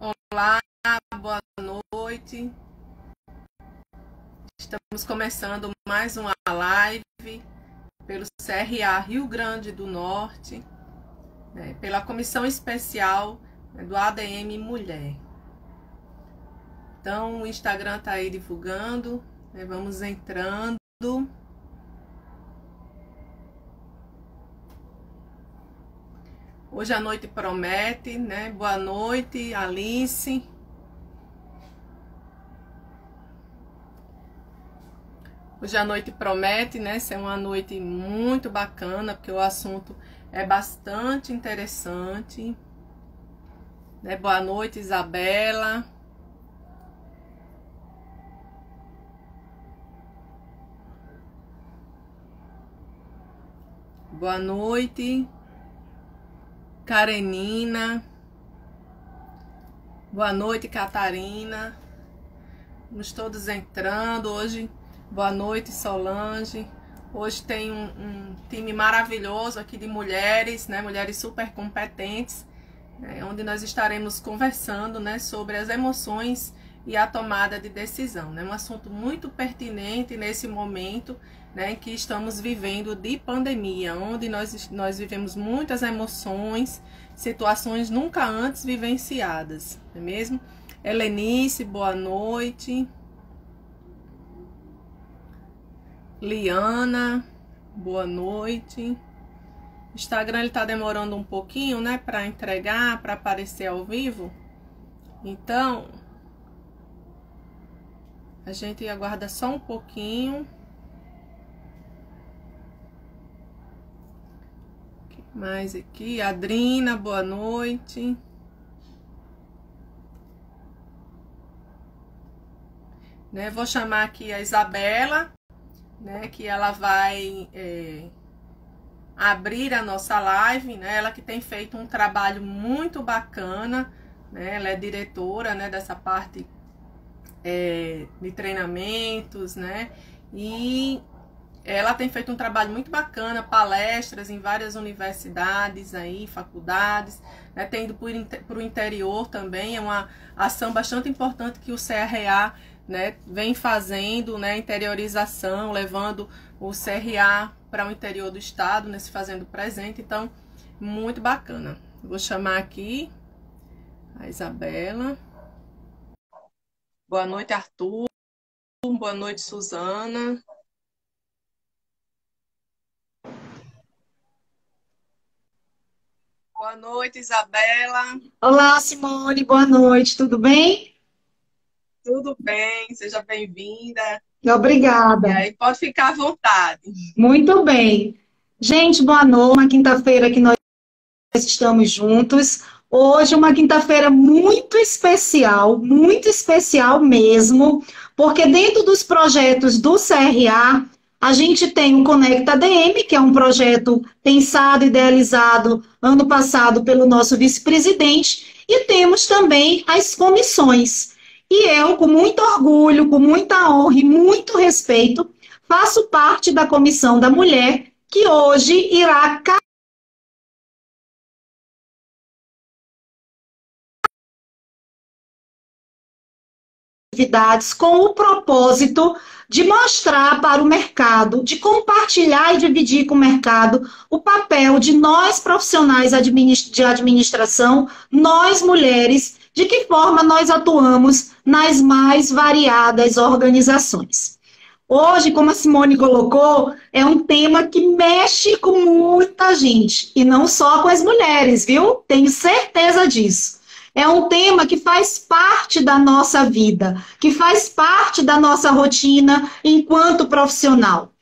Olá, boa noite. Estamos começando mais uma live pelo CRA Rio Grande do Norte, pela Comissão Especial do ADM Mulher. Então, o Instagram está aí divulgando, vamos entrando. Hoje a noite promete, né? Boa noite, Alice. Hoje a noite promete, né? Ser uma noite muito bacana, porque o assunto é bastante interessante. Né? Boa noite, Isabela. Boa noite, Karenina. Boa noite, Catarina. Estamos todos entrando hoje. Boa noite, Solange. Hoje tem um time maravilhoso aqui de mulheres, né? Mulheres super competentes, onde nós estaremos conversando, né, sobre as emoções e a tomada de decisão, né? Um assunto muito pertinente nesse momento, né, que estamos vivendo de pandemia, onde nós vivemos muitas emoções, situações nunca antes vivenciadas, não é mesmo? Helenice, boa noite. Liana, boa noite. O Instagram ele tá demorando um pouquinho, né, para entregar, para aparecer ao vivo. Então, a gente aguarda só um pouquinho. Mais aqui, Adrina, boa noite. Né, vou chamar aqui a Isabela, né, que ela vai abrir a nossa live, né, ela que tem feito um trabalho muito bacana, né, ela é diretora, né, dessa parte de treinamentos, né, e ela tem feito um trabalho muito bacana, palestras em várias universidades aí, faculdades, né, tem ido para o interior também, é uma ação bastante importante que o CRA, né, vem fazendo, né, interiorização, levando o CRA para o interior do estado, né, se fazendo presente, então, muito bacana. Vou chamar aqui a Isabela. Boa noite, Arthur. Boa noite, Suzana. Boa noite, Isabela. Olá, Simone, boa noite, tudo bem? Tudo bem? Seja bem-vinda. E Obrigada. aí, pode ficar à vontade. Muito bem. Gente, boa noite. Uma quinta-feira que nós estamos juntos. Hoje, uma quinta-feira muito especial mesmo, porque dentro dos projetos do CRA, a gente tem o Conecta DM, que é um projeto pensado, idealizado ano passado pelo nosso vice-presidente, e temos também as comissões. E eu, com muito orgulho, com muita honra e muito respeito, faço parte da Comissão da Mulher, que hoje irá atividades com o propósito de mostrar para o mercado, de compartilhar e dividir com o mercado o papel de nós profissionais de administração, nós mulheres, de que forma nós atuamos nas mais variadas organizações. Hoje, como a Simone colocou, é um tema que mexe com muita gente, e não só com as mulheres, viu? Tenho certeza disso. É um tema que faz parte da nossa vida, que faz parte da nossa rotina enquanto profissional.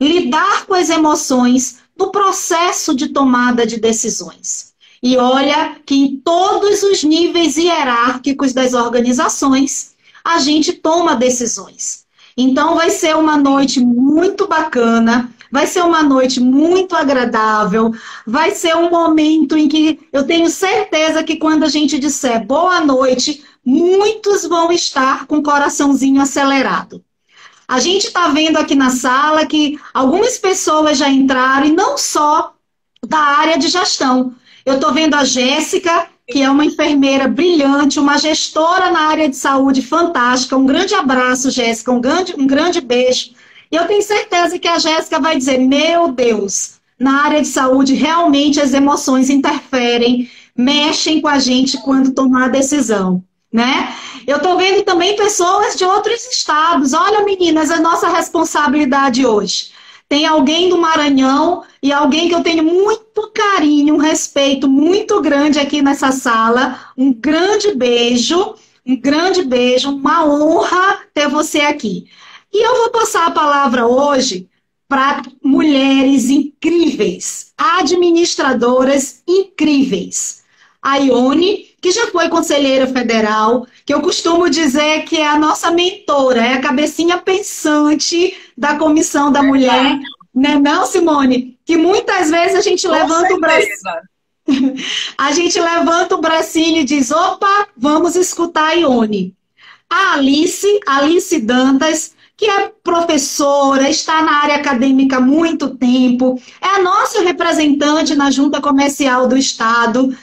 Lidar com as emoções no processo de tomada de decisões. E olha que em todos os níveis hierárquicos das organizações, a gente toma decisões. Então vai ser uma noite muito bacana, vai ser uma noite muito agradável, vai ser um momento em que eu tenho certeza que quando a gente disser boa noite, muitos vão estar com o coraçãozinho acelerado. A gente está vendo aqui na sala que algumas pessoas já entraram, e não só da área de gestão. Eu estou vendo a Jéssica, que é uma enfermeira brilhante, uma gestora na área de saúde fantástica. Um grande abraço, Jéssica, um grande beijo. E eu tenho certeza que a Jéssica vai dizer: meu Deus, na área de saúde realmente as emoções interferem, mexem com a gente quando tomar a decisão, né? Eu estou vendo também pessoas de outros estados. Olha, meninas, a nossa responsabilidade hoje. Tem alguém do Maranhão e alguém que eu tenho muito carinho, um respeito muito grande aqui nessa sala. Um grande beijo, uma honra ter você aqui. E eu vou passar a palavra hoje para mulheres incríveis, administradoras incríveis. A Ione, que já foi conselheira federal, que eu costumo dizer que é a nossa mentora, é a cabecinha pensante da Comissão da Mulher, né, não, Simone? Que muitas vezes a gente levanta o braço, a gente levanta o bracinho e diz: opa, vamos escutar a Ione. A Alice Dantas, que é professora, está na área acadêmica há muito tempo, é a nossa representante na Junta Comercial do Estado,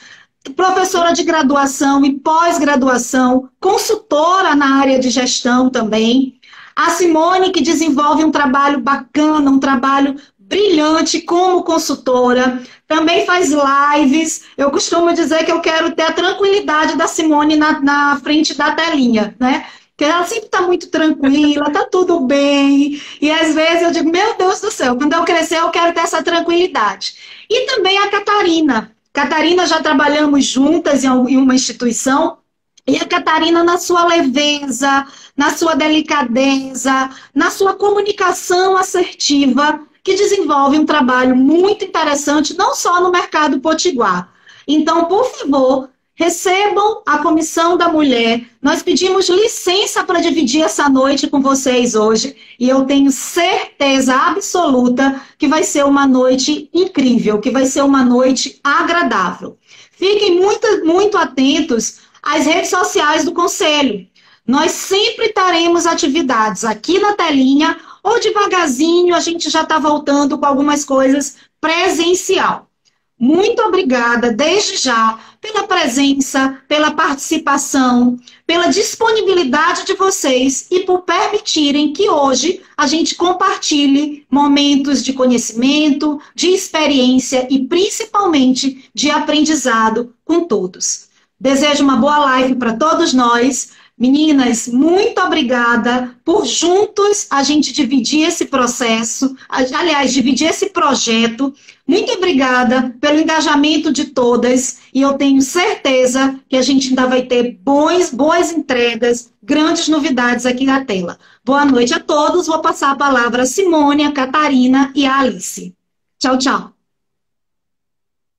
professora de graduação e pós-graduação, consultora na área de gestão também. A Simone, que desenvolve um trabalho bacana, um trabalho brilhante como consultora, também faz lives. Eu costumo dizer que eu quero ter a tranquilidade da Simone na frente da telinha, né? Porque ela sempre está muito tranquila, está tudo bem. E às vezes eu digo: meu Deus do céu, quando eu crescer eu quero ter essa tranquilidade. E também a Catarina. Catarina, já trabalhamos juntas em uma instituição, e a Catarina, na sua leveza, na sua delicadeza, na sua comunicação assertiva, que desenvolve um trabalho muito interessante, não só no mercado potiguar. Então, por favor, recebam a Comissão da Mulher. Nós pedimos licença para dividir essa noite com vocês hoje, e eu tenho certeza absoluta que vai ser uma noite incrível, que vai ser uma noite agradável. Fiquem muito, muito atentos às redes sociais do Conselho. Nós sempre teremos atividades aqui na telinha, ou devagarzinho a gente já está voltando com algumas coisas presencial. Muito obrigada, desde já, pela presença, pela participação, pela disponibilidade de vocês e por permitirem que hoje a gente compartilhe momentos de conhecimento, de experiência e principalmente de aprendizado com todos. Desejo uma boa live para todos nós. Meninas, muito obrigada por juntos a gente dividir esse processo, aliás, dividir esse projeto. Muito obrigada pelo engajamento de todas, e eu tenho certeza que a gente ainda vai ter boas entregas, grandes novidades aqui na tela. Boa noite a todos, vou passar a palavra a Simone, a Catarina e a Alice. Tchau, tchau.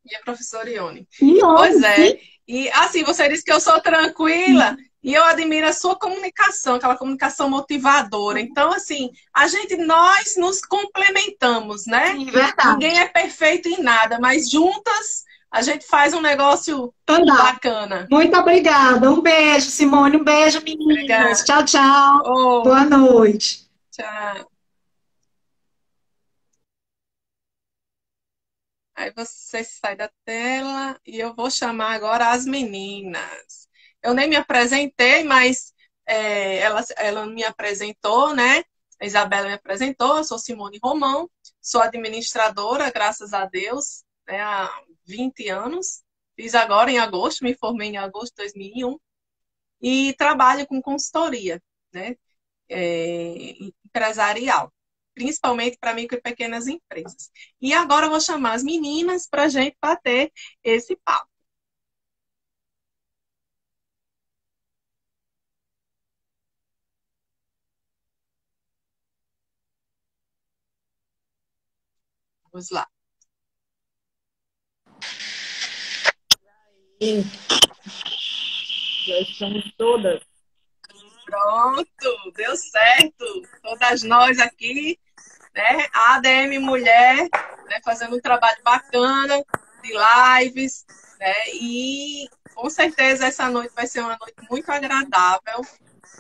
E a professora Ione. Ione, pois é, e assim, você disse que eu sou tranquila, e eu admiro a sua comunicação, aquela comunicação motivadora. Então, assim, nós nos complementamos, né? Sim, verdade. Ninguém é perfeito em nada, mas juntas a gente faz um negócio bacana. Muito obrigada. Um beijo, Simone. Um beijo, meninas. Obrigada. Tchau, tchau. Oh. Boa noite. Tchau. Aí você sai da tela e eu vou chamar agora as meninas. Eu nem me apresentei, mas ela me apresentou, né? A Isabela me apresentou. Eu sou Simone Romão, sou administradora, graças a Deus, né, há 20 anos. Fiz agora em agosto, me formei em agosto de 2001. E trabalho com consultoria, né? Empresarial, principalmente para micro e pequenas empresas. E agora eu vou chamar as meninas para a gente bater esse papo. Vamos lá. Já estamos todas. Pronto, deu certo. Todas nós aqui, né? A ADM Mulher, né? Fazendo um trabalho bacana de lives, né? E com certeza essa noite vai ser uma noite muito agradável,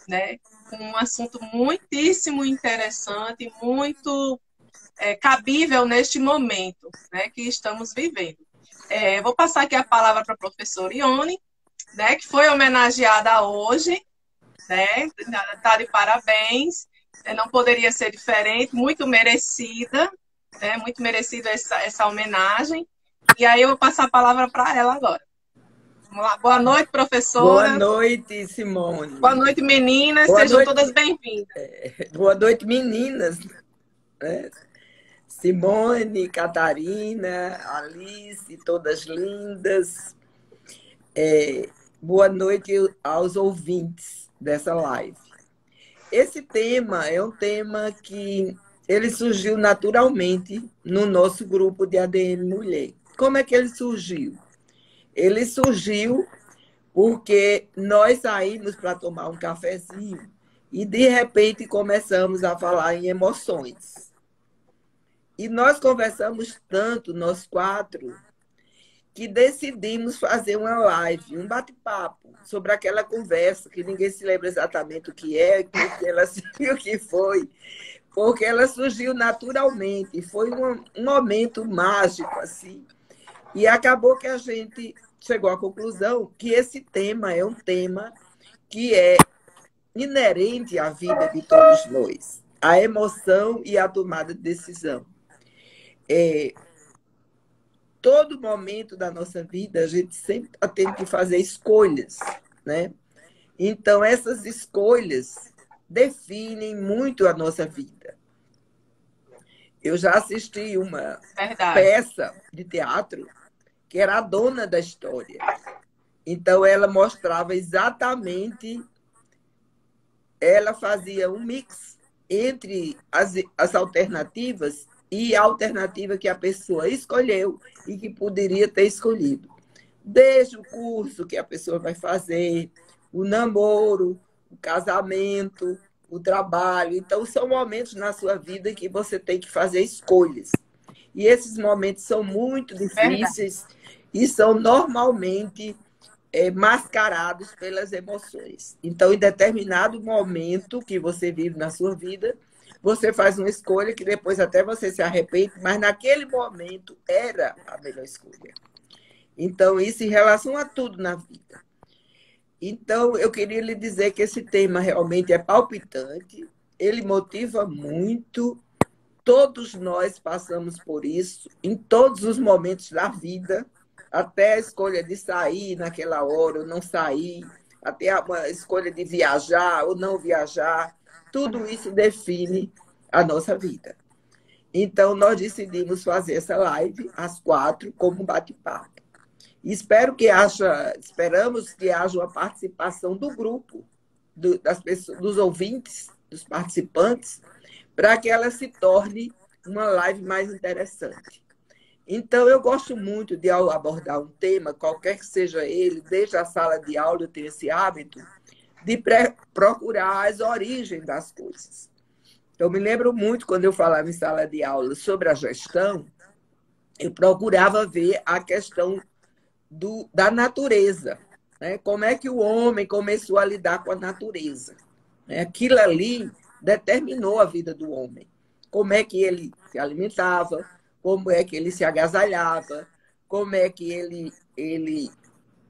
né? Com um assunto muitíssimo interessante, muito cabível neste momento, né? Que estamos vivendo. Vou passar aqui a palavra para a professora Ione, né, que foi homenageada hoje, né? Está de parabéns, não poderia ser diferente, muito merecida, né? Muito merecida essa homenagem. E aí eu vou passar a palavra para ela agora. Vamos lá. Boa noite, Boa professora. noite, Simone. Boa noite, meninas. Boa Sejam noite. todas bem-vindas. Boa noite, meninas. Simone, Catarina, Alice, todas lindas. Boa noite aos ouvintes dessa live. Esse tema é um tema que ele surgiu naturalmente no nosso grupo de ADM Mulher. Como é que ele surgiu? Ele surgiu porque nós saímos para tomar um cafezinho e, de repente, começamos a falar em emoções. E nós conversamos tanto, nós quatro, que decidimos fazer uma live, um bate-papo sobre aquela conversa, que ninguém se lembra exatamente o que é, o que foi, porque ela surgiu naturalmente. Foi um momento mágico, assim. E acabou que a gente chegou à conclusão que esse tema é um tema que é inerente à vida de todos nós, a emoção e a tomada de decisão. Todo momento da nossa vida, a gente sempre tem que fazer escolhas, né? Então, essas escolhas definem muito a nossa vida. Eu já assisti uma peça de teatro que era a dona da história. Então, ela mostrava exatamente, ela fazia um mix entre as alternativas e a alternativa que a pessoa escolheu e que poderia ter escolhido. Desde o curso que a pessoa vai fazer, o namoro, o casamento, o trabalho. Então, são momentos na sua vida que você tem que fazer escolhas. E esses momentos são muito difíceis e são normalmente mascarados pelas emoções. Então, em determinado momento que você vive na sua vida, você faz uma escolha que depois até você se arrepende, mas naquele momento era a melhor escolha. Então, isso em relação a tudo na vida. Então, eu queria lhe dizer que esse tema realmente é palpitante, ele motiva muito, todos nós passamos por isso, em todos os momentos da vida, até a escolha de sair naquela hora ou não sair, até a escolha de viajar ou não viajar, tudo isso define a nossa vida. Então, nós decidimos fazer essa live, às 4, como um bate-papo. Esperamos que haja uma participação do grupo, das pessoas, dos ouvintes, dos participantes, para que ela se torne uma live mais interessante. Então, eu gosto muito de abordar um tema, qualquer que seja ele, desde a sala de aula eu tenho esse hábito de procurar as origens das coisas. Eu me lembro muito, quando eu falava em sala de aula sobre a gestão, eu procurava ver a questão da natureza, né? Como é que o homem começou a lidar com a natureza. Aquilo ali determinou a vida do homem. Como é que ele se alimentava, como é que ele se agasalhava, como é que ele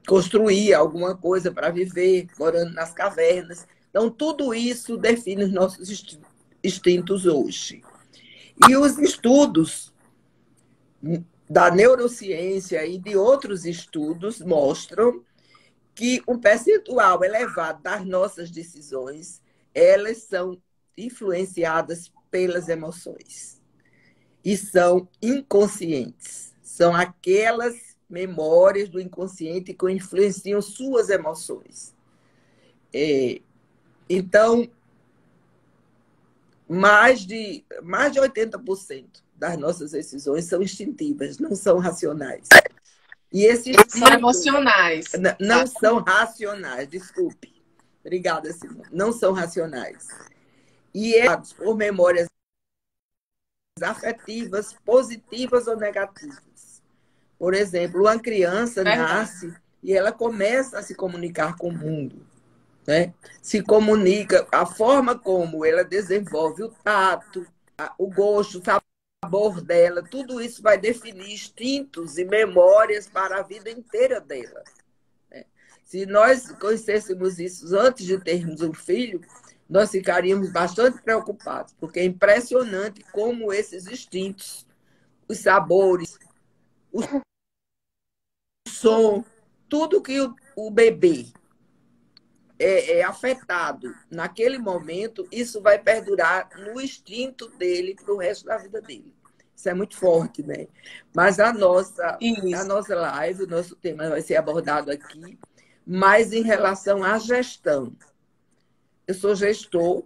construía alguma coisa para viver, morando nas cavernas. Então, tudo isso define os nossos instintos hoje. E os estudos da neurociência e de outros estudos mostram que um percentual elevado das nossas decisões, elas são influenciadas pelas emoções. E são inconscientes. São aquelas memórias do inconsciente que influenciam suas emoções. Então, mais de 80% das nossas decisões são instintivas, não são racionais. E esses são emocionais. Não são racionais, desculpe. Obrigada, Simone. Não são racionais. E por memórias afetivas, positivas ou negativas. Por exemplo, uma criança nasce e ela começa a se comunicar com o mundo, né? Se comunica, a forma como ela desenvolve o tato, o gosto, sabor dela, tudo isso vai definir instintos e memórias para a vida inteira dela. Se nós conhecêssemos isso antes de termos um filho, nós ficaríamos bastante preocupados, porque é impressionante como esses instintos, os sabores, o som, tudo que o bebê é afetado naquele momento, isso vai perdurar no instinto dele para o resto da vida dele. Isso é muito forte, né? Mas a Isso. nossa live, o nosso tema vai ser abordado aqui, mais em relação à gestão. Eu sou gestor,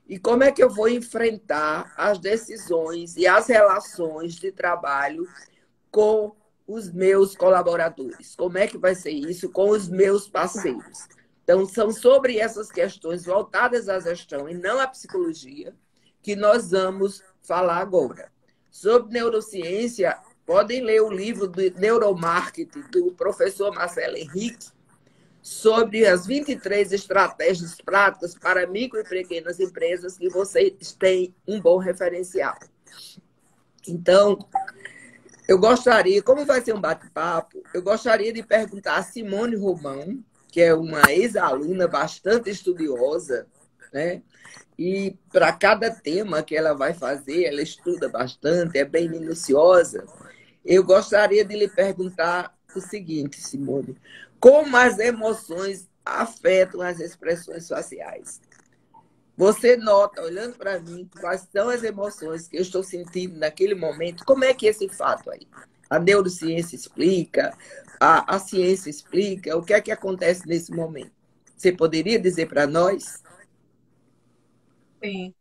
e como é que eu vou enfrentar as decisões e as relações de trabalho com os meus colaboradores? Como é que vai ser isso com os meus parceiros? Então, são sobre essas questões voltadas à gestão e não à psicologia que nós vamos falar agora. Sobre neurociência, podem ler o livro do Neuromarketing, do professor Marcelo Henrique, sobre as 23 estratégias práticas para micro e pequenas empresas que vocês têm um bom referencial. Então, eu gostaria, como vai ser um bate-papo, eu gostaria de perguntar a Simone Romão, que é uma ex-aluna bastante estudiosa, né? E para cada tema que ela vai fazer, ela estuda bastante, é bem minuciosa. Eu gostaria de lhe perguntar o seguinte, Simone: como as emoções afetam as expressões faciais? Você nota, olhando para mim, quais são as emoções que eu estou sentindo naquele momento? Como é que esse fato aí? A neurociência explica, a ciência explica, o que é que acontece nesse momento? Você poderia dizer para nós? Sim.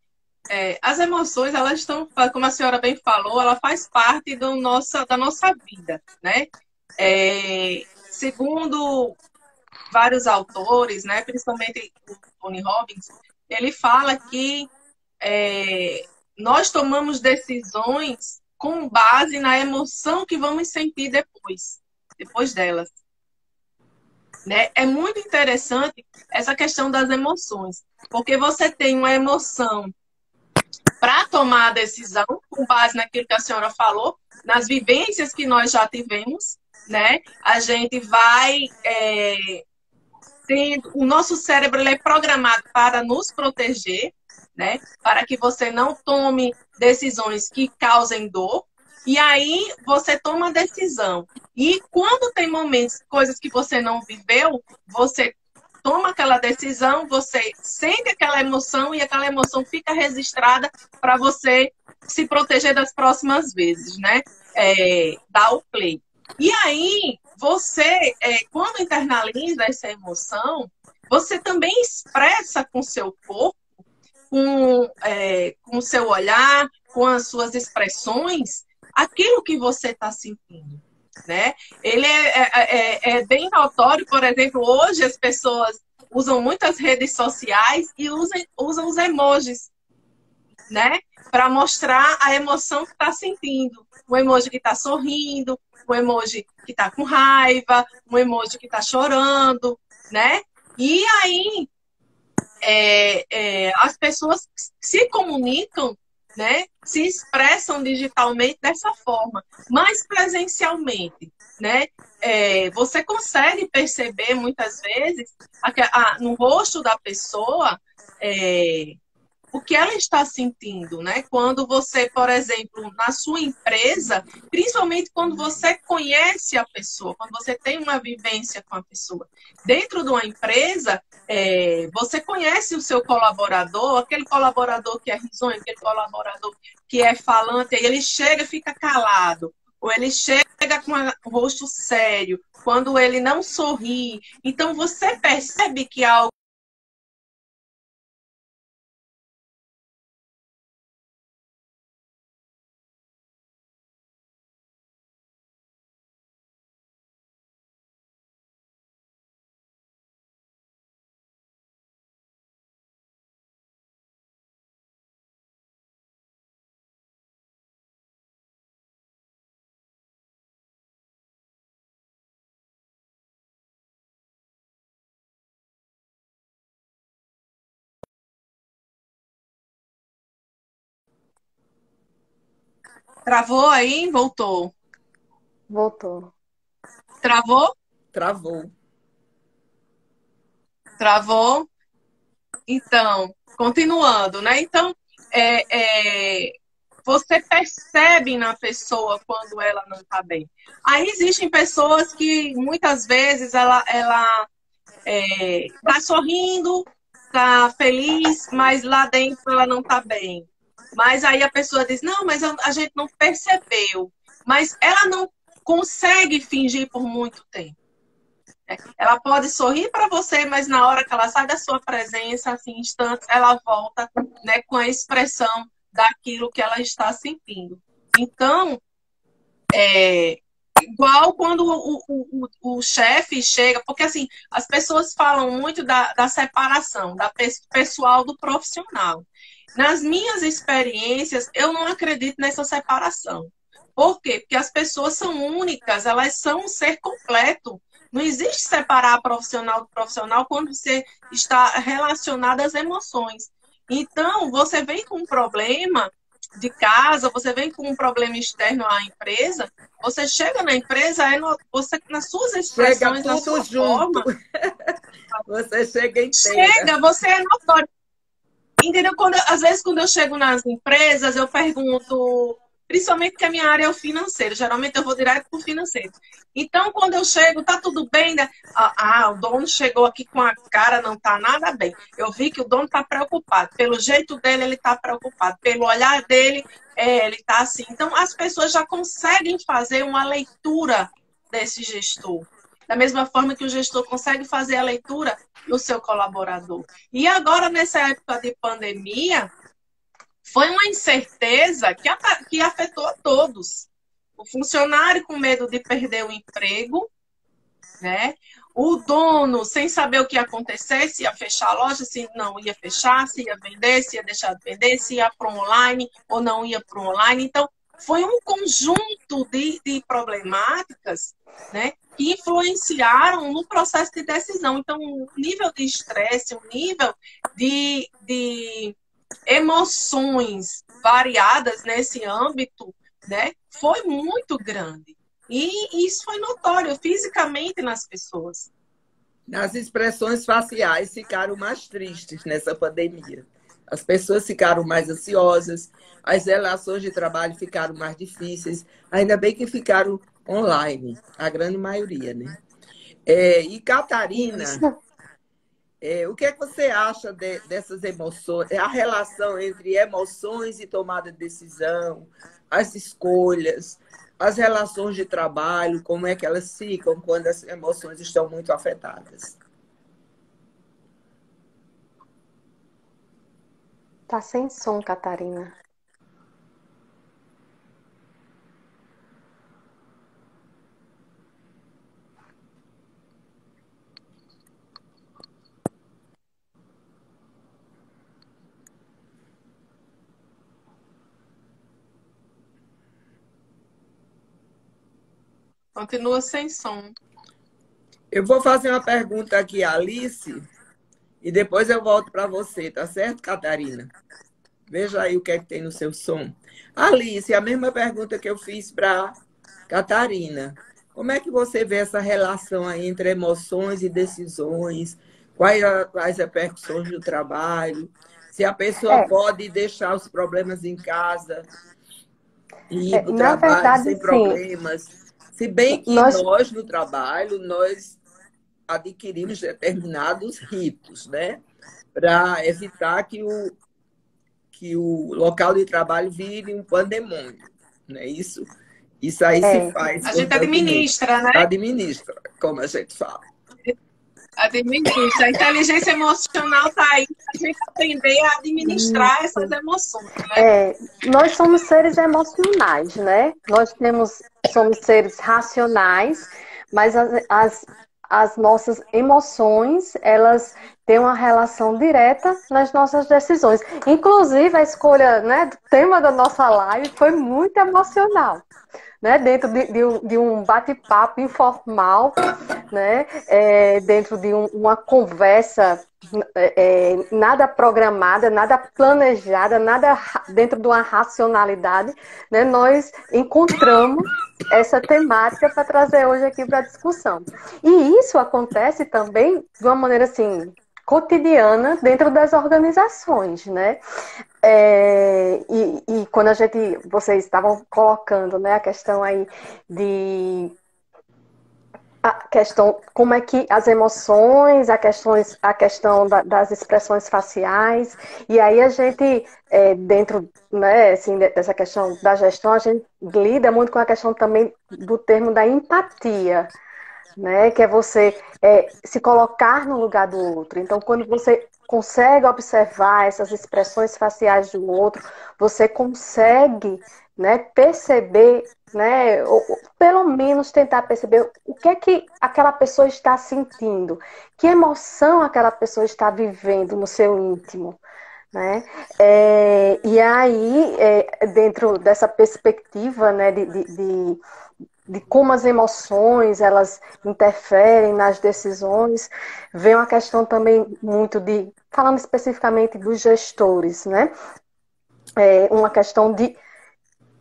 As emoções, elas estão, como a senhora bem falou, ela faz parte da nossa vida, né? Segundo vários autores, né, principalmente o Tony Robbins, ele fala que nós tomamos decisões com base na emoção que vamos sentir depois delas. Né? É muito interessante essa questão das emoções, porque você tem uma emoção para tomar a decisão, com base naquilo que a senhora falou, nas vivências que nós já tivemos, né? A gente vai tendo, o nosso cérebro ele é programado para nos proteger, né? Para que você não tome decisões que causem dor. E aí você toma a decisão. E quando tem momentos, coisas que você não viveu, você toma aquela decisão, você sente aquela emoção e aquela emoção fica registrada para você se proteger das próximas vezes, né? Dá o play. E aí, você, quando internaliza essa emoção, você também expressa com seu corpo, com o seu olhar, com as suas expressões, aquilo que você está sentindo. Né? Ele é bem notório, por exemplo, hoje as pessoas usam muitas redes sociais e usam os emojis, né? Para mostrar a emoção que está sentindo. O emoji que está sorrindo, o emoji que está com raiva, o emoji que está chorando, né? E aí as pessoas se comunicam, né? Se expressam digitalmente dessa forma, mas presencialmente, né? Você consegue perceber muitas vezes no rosto da pessoa o que ela está sentindo, né? Quando você, por exemplo, na sua empresa, principalmente quando você conhece a pessoa, quando você tem uma vivência com a pessoa, dentro de uma empresa, você conhece o seu colaborador, aquele colaborador que é risonho, aquele colaborador que é falante, aí ele chega e fica calado, ou ele chega com o rosto sério, quando ele não sorri. Então, você percebe que há Travou aí? Voltou. Voltou. Travou? Travou. Travou? Então, continuando, né? Então, você percebe na pessoa quando ela não está bem. Aí existem pessoas que muitas vezes ela tá sorrindo, tá feliz, mas lá dentro ela não tá bem. Mas aí a pessoa diz, não, mas a gente não percebeu. Mas ela não consegue fingir por muito tempo. Ela pode sorrir para você, mas na hora que ela sai da sua presença, assim, instantes, ela volta, né, com a expressão daquilo que ela está sentindo. Então, igual quando o chefe chega, porque assim, as pessoas falam muito da separação, da pessoal do profissional. Nas minhas experiências, eu não acredito nessa separação. Por quê? Porque as pessoas são únicas, elas são um ser completo. Não existe separar profissional do profissional quando você está relacionado às emoções. Então, você vem com um problema de casa, você vem com um problema externo à empresa, você chega na empresa, você, nas suas expressões, na sua forma... Você chega inteira. Chega, você é notório. Entendeu? Às vezes, quando eu chego nas empresas, eu pergunto, principalmente porque a minha área é o financeiro, geralmente eu vou direto para o financeiro. Então, quando eu chego, tá tudo bem? Né? O dono chegou aqui com a cara, não tá nada bem. Eu vi que o dono tá preocupado. Pelo jeito dele, ele tá preocupado. Pelo olhar dele, ele tá assim. Então, as pessoas já conseguem fazer uma leitura desse gestor. Da mesma forma que o gestor consegue fazer a leitura do seu colaborador. E agora, nessa época de pandemia, foi uma incerteza que afetou a todos. O funcionário com medo de perder o emprego, né? O dono sem saber o que ia acontecer, se ia fechar a loja, se não ia fechar, se ia vender, se ia deixar de vender, se ia para o online ou não ia para o online. Então, foi um conjunto de problemáticas, né, que influenciaram no processo de decisão. Então, um nível de estresse, um nível de emoções variadas nesse âmbito, né, foi muito grande. E isso foi notório fisicamente nas pessoas. As expressões faciais ficaram mais tristes nessa pandemia. As pessoas ficaram mais ansiosas, as relações de trabalho ficaram mais difíceis, ainda bem que ficaram online, a grande maioria, né? E Catarina, o que é que você acha dessas emoções, a relação entre emoções e tomada de decisão, as escolhas, as relações de trabalho, como é que elas ficam quando as emoções estão muito afetadas? Tá sem som, Catarina. Continua sem som. Eu vou fazer uma pergunta aqui à Alice e depois eu volto para você, tá certo, Catarina? Veja aí o que é que tem no seu som. Alice, a mesma pergunta que eu fiz para Catarina. Como é que você vê essa relação aí entre emoções e decisões? Quais as repercussões do trabalho? Se a pessoa pode deixar os problemas em casa e ir para o trabalho verdade, sem sim. problemas. Se bem que nós, no trabalho, nós adquirimos determinados ritos, né? Para evitar que o local de trabalho vire um pandemônio, né? Isso aí se faz. A gente administra, né? Administra, como a gente fala. Administra. A inteligência emocional está aí para a gente aprender a administrar essas emoções, né? Nós somos seres emocionais, né? Somos seres racionais, mas as nossas emoções, elas têm uma relação direta nas nossas decisões. Inclusive, a escolha, né, do tema da nossa live foi muito emocional. né? Dentro de um bate-papo informal, né? Dentro de uma conversa nada programada, nada planejada, nada dentro de uma racionalidade, né? Nós encontramos essa temática para trazer hoje aqui para a discussão. E isso acontece também de uma maneira assim cotidiana dentro das organizações, né? E quando vocês estavam colocando, né, a questão aí de a questão, como é que as emoções, a questão das expressões faciais, e aí a gente, dentro, né, assim, dessa questão da gestão, a gente lida muito com a questão também do termo da empatia, né, que é você se colocar no lugar do outro. Então, quando você consegue observar essas expressões faciais do outro, você consegue, né, perceber, né, ou pelo menos tentar perceber o que é que aquela pessoa está sentindo, que emoção aquela pessoa está vivendo no seu íntimo, né? E aí, dentro dessa perspectiva, né, de como as emoções elas interferem nas decisões, vem uma questão também muito falando especificamente dos gestores, né? Uma questão de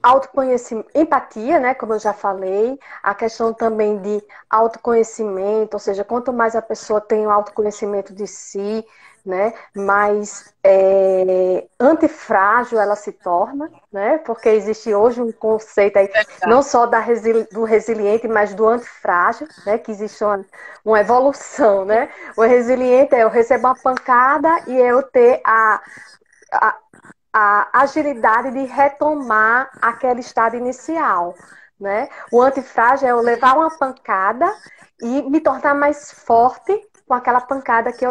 autoconhecimento, empatia, né, como eu já falei, a questão também de autoconhecimento, ou seja, quanto mais a pessoa tem o autoconhecimento de si, né, mais antifrágil ela se torna, né, porque existe hoje um conceito aí, não só do resiliente, mas do antifrágil, né, que existe uma evolução, né, o resiliente é eu receber uma pancada e eu ter a agilidade de retomar aquele estado inicial, né? O antifrágil é eu levar uma pancada e me tornar mais forte com aquela pancada que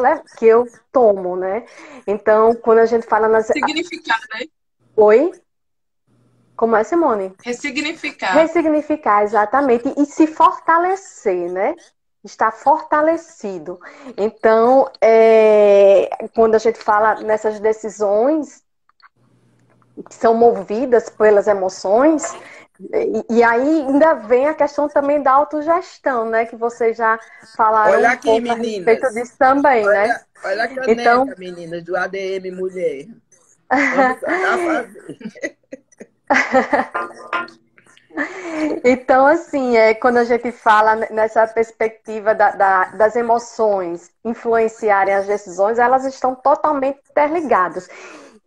eu tomo, né? Então, quando a gente fala nas... Significar, né? Oi? Como é, Simone? Ressignificar. Ressignificar, exatamente. E se fortalecer, né? Estar fortalecido. Então, quando a gente fala nessas decisões que são movidas pelas emoções, e aí ainda vem a questão também da autogestão, né? Que vocês já falaram Olha um aqui, pouco a meninas. respeito disso também, né? Olha a caneca, Então, meninas, do ADM Mulher. Vamos tentar fazer. então assim, quando a gente fala nessa perspectiva das emoções influenciarem as decisões, elas estão totalmente interligadas.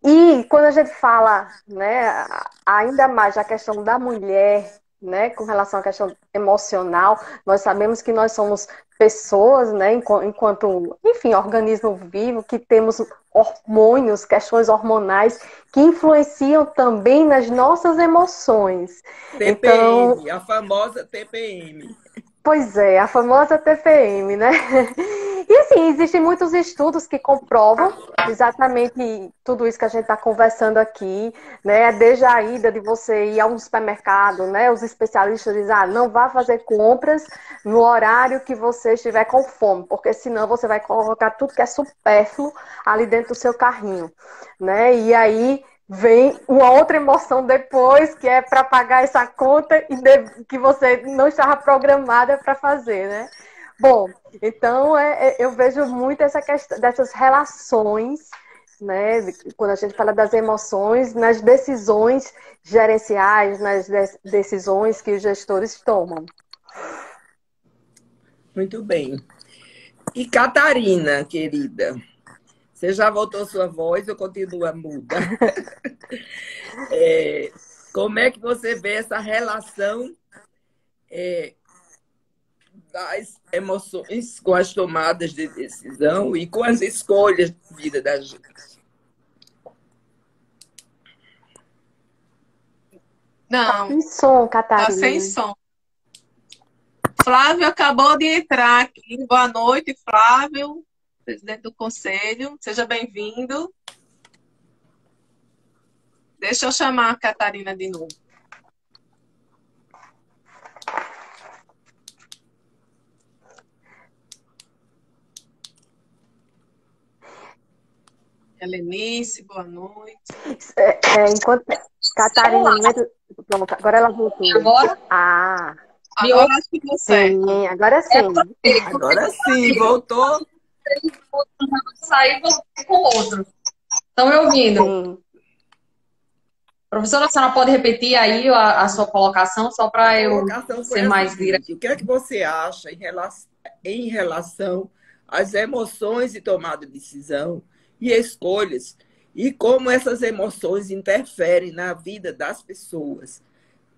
E quando a gente fala, né, ainda mais a questão da mulher, né, com relação à questão emocional, nós sabemos que nós somos pessoas, né, enquanto, enfim, organismo vivo, que temos hormônios, questões hormonais que influenciam também nas nossas emoções. Então, TPM, a famosa TPM. pois é, a famosa TPM, né? E assim, existem muitos estudos que comprovam exatamente tudo isso que a gente está conversando aqui, né? Desde a ida de você ir a um supermercado, né? Os especialistas dizem, não vá fazer compras no horário que você estiver com fome, porque senão você vai colocar tudo que é supérfluo ali dentro do seu carrinho, né? E aí vem uma outra emoção depois, que é para pagar essa conta que você não estava programada para fazer, né? Bom, então eu vejo muito essa questão dessas relações, né? Quando a gente fala das emoções, nas decisões gerenciais, nas decisões que os gestores tomam. Muito bem. E Catarina, querida, você já voltou sua voz ou continua muda? Como é que você vê essa relação das emoções com as tomadas de decisão e com as escolhas de vida da gente? Não, Sem som, Catarina. tá sem som. Flávio acabou de entrar aqui. Boa noite, Flávio, presidente do conselho. Seja bem-vindo. Deixa eu chamar a Catarina de novo. Helenice, boa noite. Enquanto Catarina, pronto, agora ela voltou. Agora? Ah, Agora acho que deu certo. sim, agora sim. Agora sim, voltou. Sair e voltei com o outro. Estão me ouvindo? Sim. Professora, a senhora pode repetir aí a sua colocação, só para A eu colocação foi ser a mais seguinte: direta? o que é que você acha em relação às emoções de tomada de decisão e escolhas, e como essas emoções interferem na vida das pessoas,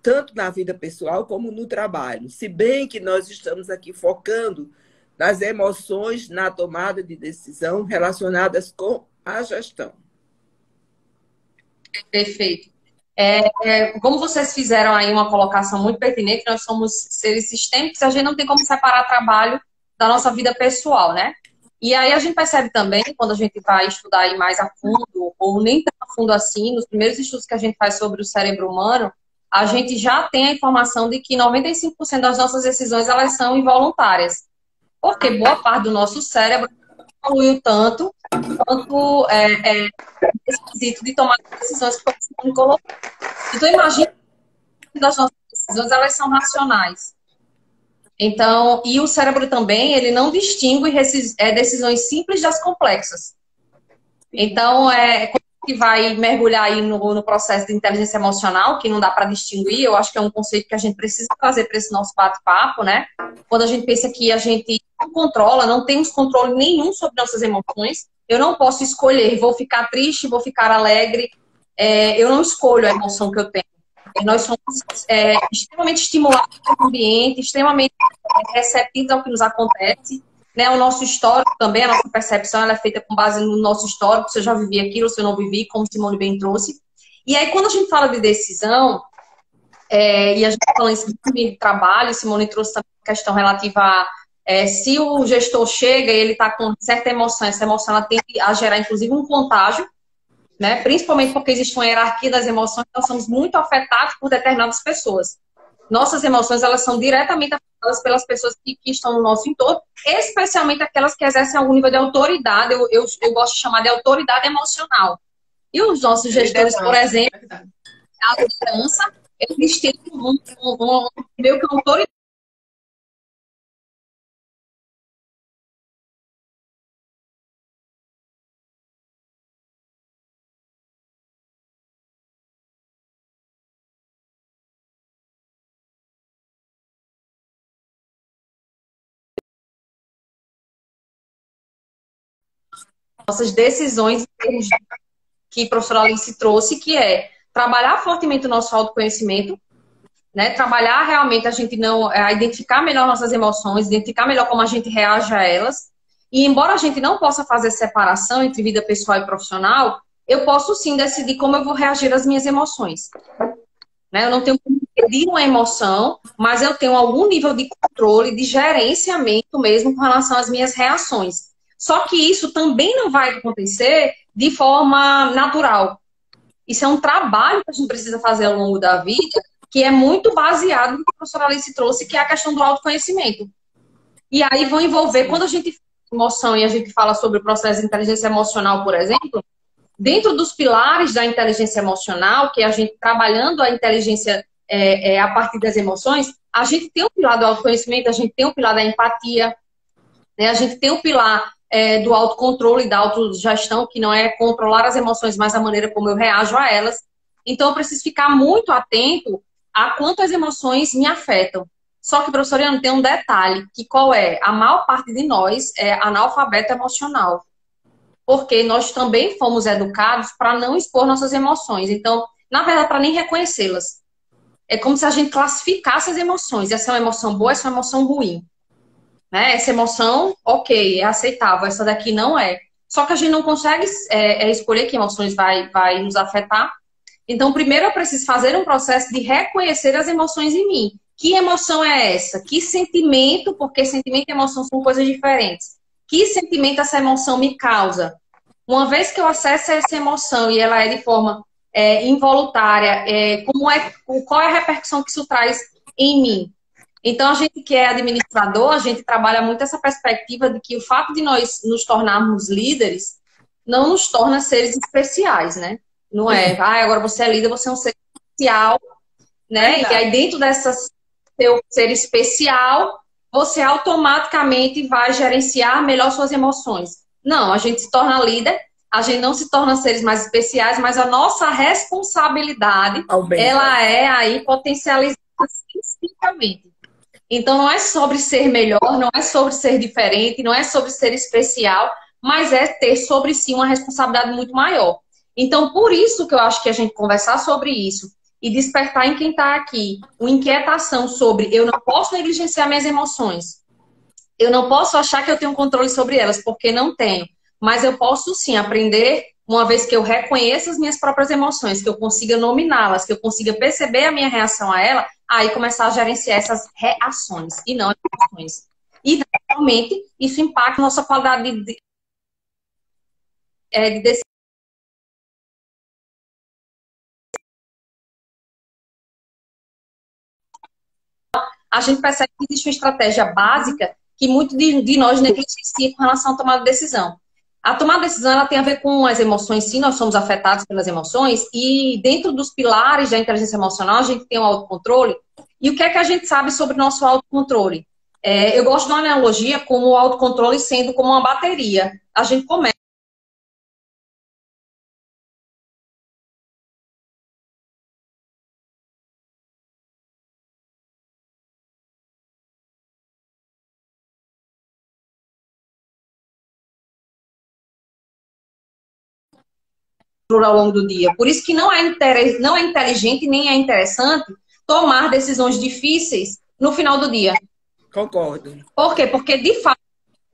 tanto na vida pessoal como no trabalho? Se bem que nós estamos aqui focando nas emoções na tomada de decisão relacionadas com a gestão. Perfeito. Como vocês fizeram aí uma colocação muito pertinente, nós somos seres sistêmicos, a gente não tem como separar trabalho da nossa vida pessoal, né? E aí a gente percebe também, quando a gente vai estudar aí mais a fundo, ou nem tão a fundo assim, nos primeiros estudos que a gente faz sobre o cérebro humano, a gente já tem a informação de que 95% das nossas decisões, elas são involuntárias. Porque boa parte do nosso cérebro evoluiu tanto quanto esse quesito de tomar decisões que você colocou. Então, imagina que das nossas decisões, elas são racionais. Então, e o cérebro também, ele não distingue decisões simples das complexas. Então, quando a gente vai mergulhar aí no processo de inteligência emocional, que não dá para distinguir, eu acho que é um conceito que a gente precisa trazer para esse nosso bate-papo, né? Quando a gente pensa que a gente não controla, não temos controle nenhum sobre nossas emoções, eu não posso escolher, vou ficar triste, vou ficar alegre, eu não escolho a emoção que eu tenho. Nós somos extremamente estimulados pelo ambiente, extremamente receptivos ao que nos acontece, né? O nosso histórico também, a nossa percepção, ela é feita com base no nosso histórico, se eu já vivi aquilo, se eu não vivi, como Simone bem trouxe. E aí, quando a gente fala de decisão, e a gente fala em trabalho, Simone trouxe também a questão relativa a se o gestor chega e ele está com certa emoção, essa emoção ela tende a gerar, inclusive, um contágio, né? Principalmente porque existe uma hierarquia das emoções, nós somos muito afetados por determinadas pessoas. Nossas emoções, elas são diretamente afetadas pelas pessoas que estão no nosso entorno, especialmente aquelas que exercem algum nível de autoridade, eu gosto de chamar de autoridade emocional. E os nossos gestores, por exemplo, a liderança, eles têm meio que uma autoridade. Nossas decisões que a professora Alice trouxe, que é trabalhar fortemente o nosso autoconhecimento, né? Trabalhar realmente a identificar melhor nossas emoções, identificar melhor como a gente reage a elas. E embora a gente não possa fazer separação entre vida pessoal e profissional, eu posso sim decidir como eu vou reagir às minhas emoções. Né? Eu não tenho como medir uma emoção, mas eu tenho algum nível de controle, de gerenciamento mesmo com relação às minhas reações. Só que isso também não vai acontecer de forma natural. Isso é um trabalho que a gente precisa fazer ao longo da vida, que é muito baseado no que a professora Alice trouxe, que é a questão do autoconhecimento. E aí vão envolver, quando a gente fala de emoção e a gente fala sobre o processo de inteligência emocional, por exemplo, dentro dos pilares da inteligência emocional, que é a gente trabalhando a inteligência a partir das emoções, a gente tem o pilar do autoconhecimento, a gente tem o pilar da empatia, né? A gente tem o pilar do autocontrole e da autogestão, que não é controlar as emoções, mas a maneira como eu reajo a elas. Então, eu preciso ficar muito atento a quanto as emoções me afetam. Só que, professora, não tem um detalhe, que qual é? A maior parte de nós é analfabeto emocional. Porque nós também fomos educados para não expor nossas emoções. Então, na verdade, para nem reconhecê-las. É como se a gente classificasse as emoções. Essa é uma emoção boa, essa é uma emoção ruim. Né? Essa emoção, ok, é aceitável. Essa daqui não é. Só que a gente não consegue escolher que emoções vai nos afetar. Então, primeiro eu preciso fazer um processo de reconhecer as emoções em mim. Que emoção é essa? Que sentimento, porque sentimento e emoção são coisas diferentes. Que sentimento essa emoção me causa? Uma vez que eu acesso essa emoção e ela é de forma involuntária, qual é a repercussão que isso traz em mim? Então, a gente que é administrador, a gente trabalha muito essa perspectiva de que o fato de nós nos tornarmos líderes não nos torna seres especiais, né? Não é, agora você é líder, você é um ser especial, né? Verdade. E aí dentro dessa seu ser especial, você automaticamente vai gerenciar melhor suas emoções. Não, a gente se torna líder, a gente não se torna seres mais especiais, mas a nossa responsabilidade, Aumenta. ela é aí potencializada significativamente. Então não é sobre ser melhor, não é sobre ser diferente, não é sobre ser especial, mas é ter sobre si uma responsabilidade muito maior. Então, por isso que eu acho que a gente conversar sobre isso e despertar em quem está aqui uma inquietação sobre eu não posso negligenciar minhas emoções, eu não posso achar que eu tenho controle sobre elas, porque não tenho, mas eu posso sim aprender, uma vez que eu reconheça as minhas próprias emoções, que eu consiga nominá-las, que eu consiga perceber a minha reação a ela, aí começar a gerenciar essas reações e não as emoções. E realmente isso impacta a nossa qualidade de decisão. A gente percebe que existe uma estratégia básica que muito de nós negligencia com relação à tomada de decisão. A tomada de decisão ela tem a ver com as emoções, sim, nós somos afetados pelas emoções, e dentro dos pilares da inteligência emocional, a gente tem o autocontrole. E o que é que a gente sabe sobre o nosso autocontrole? Eu gosto de uma analogia como o autocontrole sendo como uma bateria. A gente começa ao longo do dia. Por isso que não é inteligente nem é interessante tomar decisões difíceis no final do dia. Concordo. Por quê? Porque, de fato,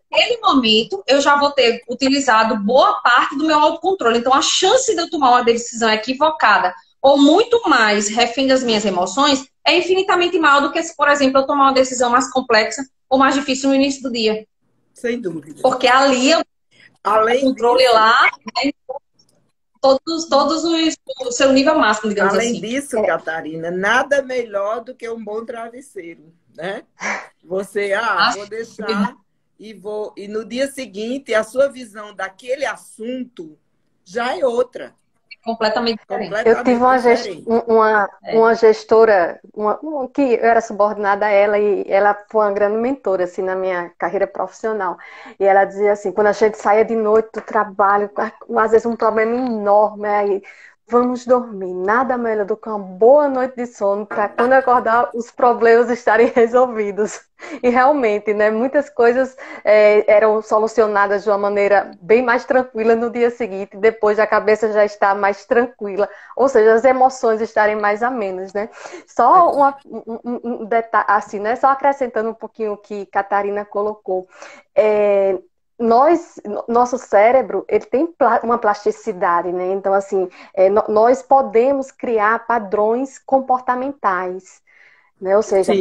naquele momento, eu já vou ter utilizado boa parte do meu autocontrole. Então, a chance de eu tomar uma decisão equivocada ou muito mais refém das minhas emoções é infinitamente maior do que se, por exemplo, eu tomar uma decisão mais complexa ou mais difícil no início do dia. Sem dúvida. Porque ali eu Além controle disso, lá, né, todos o seu nível máximo, digamos além assim. disso, Catarina, nada melhor do que um bom travesseiro, né? Você, vou deixar e no dia seguinte a sua visão daquele assunto já é outra. Completamente diferente. Eu tive Completamente uma gestora que eu era subordinada a ela, e ela foi uma grande mentora assim, na minha carreira profissional. E ela dizia assim, quando a gente saía de noite do trabalho, às vezes um problema enorme, aí vamos dormir. Nada melhor do que uma boa noite de sono para quando acordar os problemas estarem resolvidos. E realmente, né, muitas coisas eram solucionadas de uma maneira bem mais tranquila no dia seguinte, depois a cabeça já está mais tranquila, ou seja, as emoções estarem mais amenas, né? Só um detalhe, assim, né? Só acrescentando um pouquinho o que Catarina colocou. Nosso cérebro, ele tem uma plasticidade, né? Então, assim, nós podemos criar padrões comportamentais, né? Ou seja,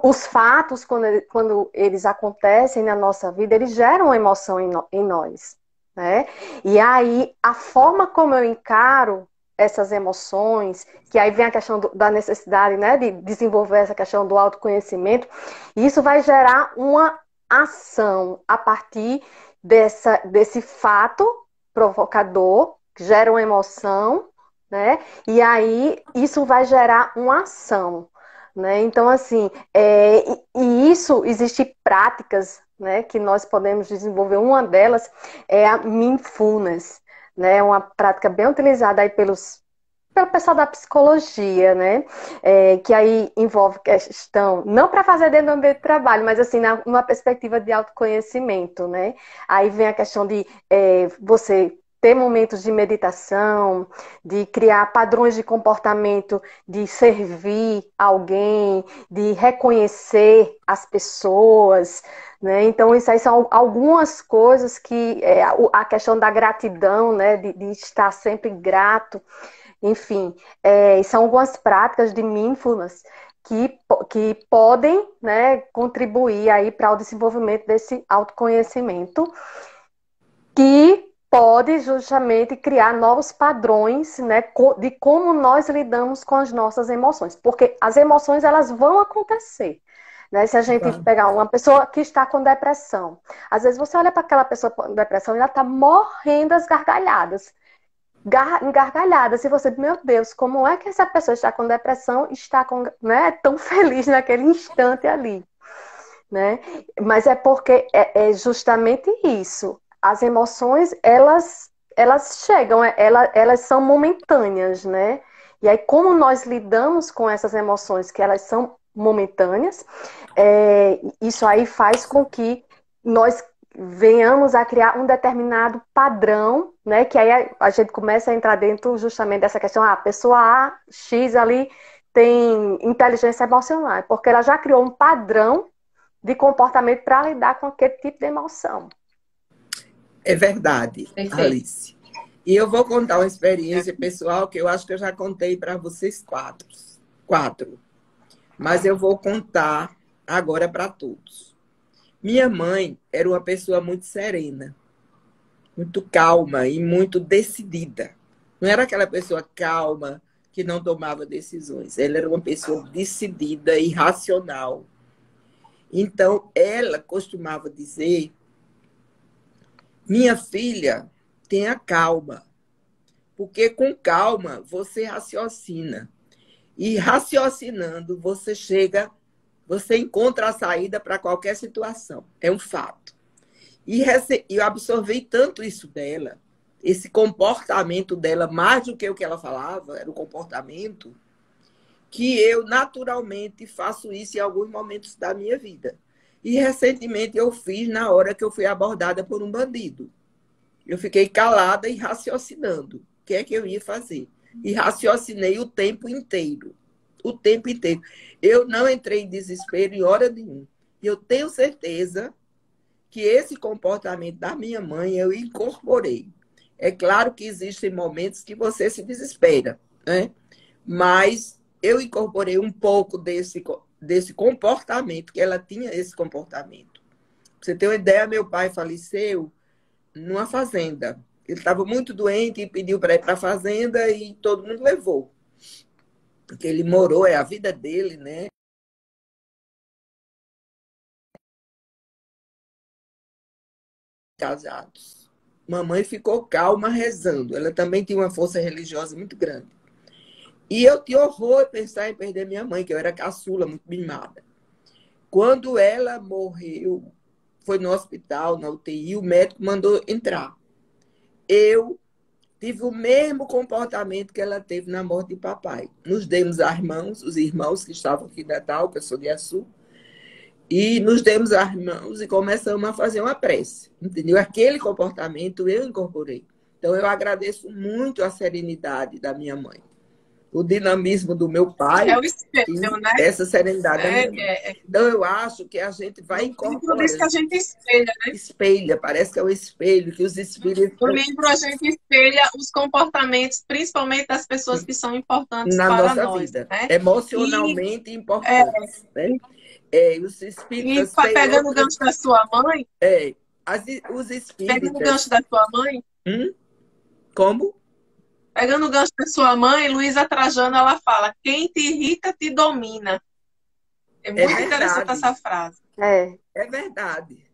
os fatos, quando eles acontecem na nossa vida, eles geram uma emoção em nós, né? E aí, a forma como eu encaro essas emoções, que aí vem a questão da necessidade, né, de desenvolver essa questão do autoconhecimento, isso vai gerar uma ação a partir desse fato provocador, que gera uma emoção, né? E aí isso vai gerar uma ação, né? Então, assim, e isso, existe práticas, né, que nós podemos desenvolver. Uma delas é a Mindfulness, né? Uma prática bem utilizada aí pelo pessoal da psicologia, né? Que aí envolve questão, não para fazer dentro do ambiente de trabalho, mas assim, numa perspectiva de autoconhecimento, né? Aí vem a questão de você ter momentos de meditação, de criar padrões de comportamento, de servir alguém, de reconhecer as pessoas, né? Então, isso aí são algumas coisas que a questão da gratidão, né? De estar sempre grato. Enfim, são algumas práticas de mindfulness que podem, né, contribuir aí para o desenvolvimento desse autoconhecimento, que pode justamente criar novos padrões, né, de como nós lidamos com as nossas emoções, porque as emoções, elas vão acontecer, né? Se a gente pegar uma pessoa que está com depressão, às vezes você olha para aquela pessoa com depressão e ela está morrendo às gargalhadas. gargalhadas. E você, meu Deus, como é que essa pessoa está com depressão e está com, né, tão feliz naquele instante ali, né? Mas é porque é justamente isso. As emoções, elas chegam, elas são momentâneas, né? E aí, como nós lidamos com essas emoções que elas são momentâneas, isso aí faz com que nós venhamos a criar um determinado padrão, né? Que aí a gente começa a entrar dentro justamente dessa questão, a pessoa A, X ali tem inteligência emocional, porque ela já criou um padrão de comportamento para lidar com aquele tipo de emoção. É verdade, Perfeito. Alice. E eu vou contar uma experiência pessoal que eu acho que eu já contei para vocês quatro. Mas eu vou contar agora para todos. Minha mãe era uma pessoa muito serena, muito calma e muito decidida. Não era aquela pessoa calma que não tomava decisões. Ela era uma pessoa decidida e racional. Então, ela costumava dizer: minha filha, tenha calma, porque com calma você raciocina. E raciocinando, você encontra a saída para qualquer situação. É um fato. E eu absorvi tanto isso dela, esse comportamento dela, mais do que o que ela falava, era o comportamento, que eu naturalmente faço isso em alguns momentos da minha vida. E recentemente eu fiz na hora que eu fui abordada por um bandido. Eu fiquei calada e raciocinando o que é que eu ia fazer. E raciocinei o tempo inteiro. O tempo inteiro. Eu não entrei em desespero em hora nenhuma. E eu tenho certeza que esse comportamento da minha mãe eu incorporei. É claro que existem momentos que você se desespera, né? Mas eu incorporei um pouco desse comportamento, que ela tinha esse comportamento. Pra você ter uma ideia, meu pai faleceu numa fazenda. Ele estava muito doente e pediu para ir para a fazenda e todo mundo levou. Porque ele morou, é a vida dele, né? Casados. Mamãe ficou calma rezando. Ela também tinha uma força religiosa muito grande. E eu tinha horror de pensar em perder minha mãe, que eu era caçula, muito mimada. Quando ela morreu, foi no hospital, na UTI, o médico mandou entrar. Eu tive o mesmo comportamento que ela teve na morte de papai. Nos demos as mãos, os irmãos que estavam aqui em Natal, que eu sou de Açu, e nos demos as mãos e começamos a fazer uma prece. Entendeu? Aquele comportamento eu incorporei. Então, eu agradeço muito a serenidade da minha mãe, o dinamismo do meu pai. É o espelho, né? Essa serenidade da minha mãe. Então, eu acho que a gente vai incorporando. Por isso que a gente espelha, né? Espelha, parece que é o espelho, que os espíritos... No livro, a gente espelha os comportamentos, principalmente das pessoas que são importantes na para nossa nós, vida. né? Emocionalmente importantes, né? Os espíritas... E pegando o gancho da sua mãe... os espíritas... Pegando o gancho da sua mãe... Como? Pegando o gancho da sua mãe, Luísa Trajano, ela fala: quem te irrita, te domina. É muito interessante essa frase. É verdade.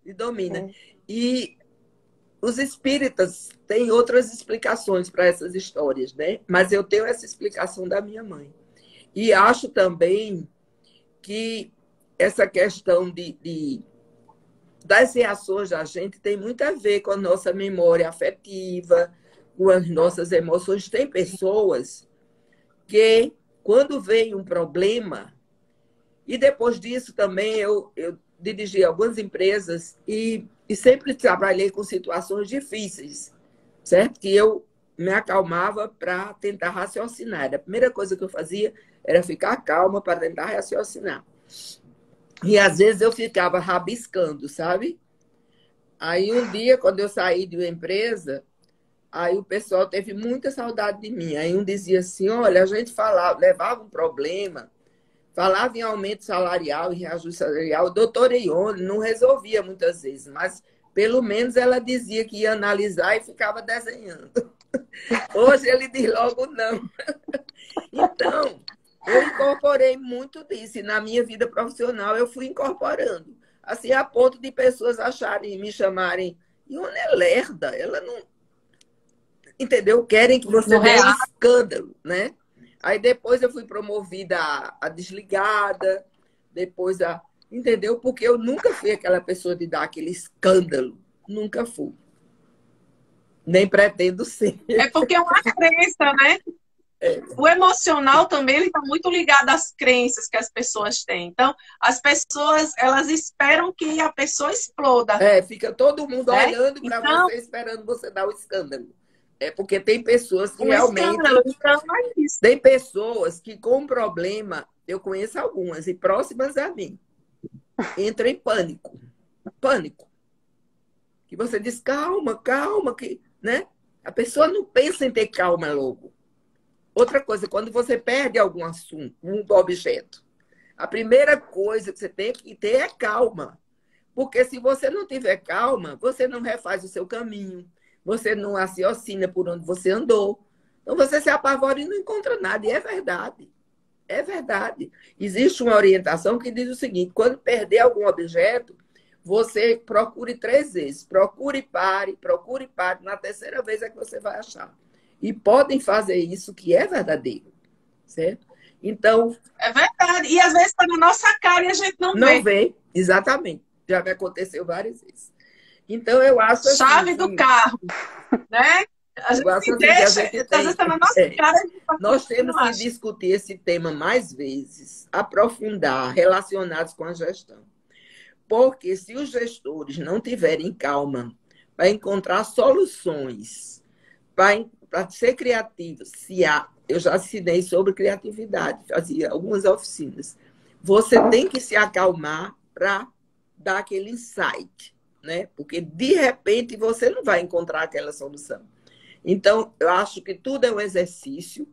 Te domina. E os espíritas têm outras explicações para essas histórias, né? Mas eu tenho essa explicação da minha mãe. E acho também que essa questão das reações da gente tem muito a ver com a nossa memória afetiva, com as nossas emoções. Tem pessoas que, quando vem um problema, e depois disso também eu dirigi algumas empresas e sempre trabalhei com situações difíceis, certo? Que eu me acalmava para tentar raciocinar. A primeira coisa que eu fazia era ficar calma para tentar raciocinar. E às vezes eu ficava rabiscando, sabe? Aí um dia, quando eu saí de uma empresa, aí o pessoal teve muita saudade de mim. Aí um dizia assim: olha, a gente levava um problema, falava em aumento salarial e reajuste salarial, doutora Ione não resolvia muitas vezes, mas pelo menos ela dizia que ia analisar e ficava desenhando. Hoje ele diz logo não. Então, eu incorporei muito disso. E na minha vida profissional eu fui incorporando. Assim, a ponto de pessoas me chamarem: Ione é lerda, ela não... entendeu? Querem que você No dê um real. escândalo, né? Aí depois eu fui promovida a desligada, depois a... Entendeu? Porque eu nunca fui aquela pessoa de dar aquele escândalo. Nunca fui. Nem pretendo ser. É porque é uma crença, né? O emocional também ele está muito ligado às crenças que as pessoas têm. Então, as pessoas elas esperam que a pessoa exploda. É, fica todo mundo né? olhando para Então, você, esperando você dar o escândalo. É porque tem pessoas que um realmente... escândalo. Então, é isso. Tem pessoas que com problema, eu conheço algumas, e próximas a mim, entram em pânico. Pânico. Que você diz, calma, calma, que, né? A pessoa não pensa em ter calma logo. Outra coisa, quando você perde algum assunto, um objeto, a primeira coisa que você tem que ter é calma. Porque se você não tiver calma, você não refaz o seu caminho, você não raciocina por onde você andou. Então você se apavora e não encontra nada. E é verdade. É verdade. Existe uma orientação que diz o seguinte: quando perder algum objeto, você procure 3 vezes. Procure e pare, procure e pare. Na terceira vez é que você vai achar. E podem fazer isso, que é verdadeiro. Certo? Então... É verdade. E às vezes está na nossa cara e a gente não Não vê. vê, exatamente. Já me aconteceu várias vezes. Então, eu acho assim... Chave do carro, né? A Eu acho gente assim que deixa, a gente às vezes está na nossa tem... cara e a gente Nós temos não que acha. discutir esse tema mais vezes, aprofundar, relacionados com a gestão. Porque se os gestores não tiverem calma para encontrar soluções, para ser criativos, eu já ensinei sobre criatividade, fazia algumas oficinas. Você tem que se acalmar para dar aquele insight, né? Porque, de repente, você não vai encontrar aquela solução. Então, eu acho que tudo é um exercício,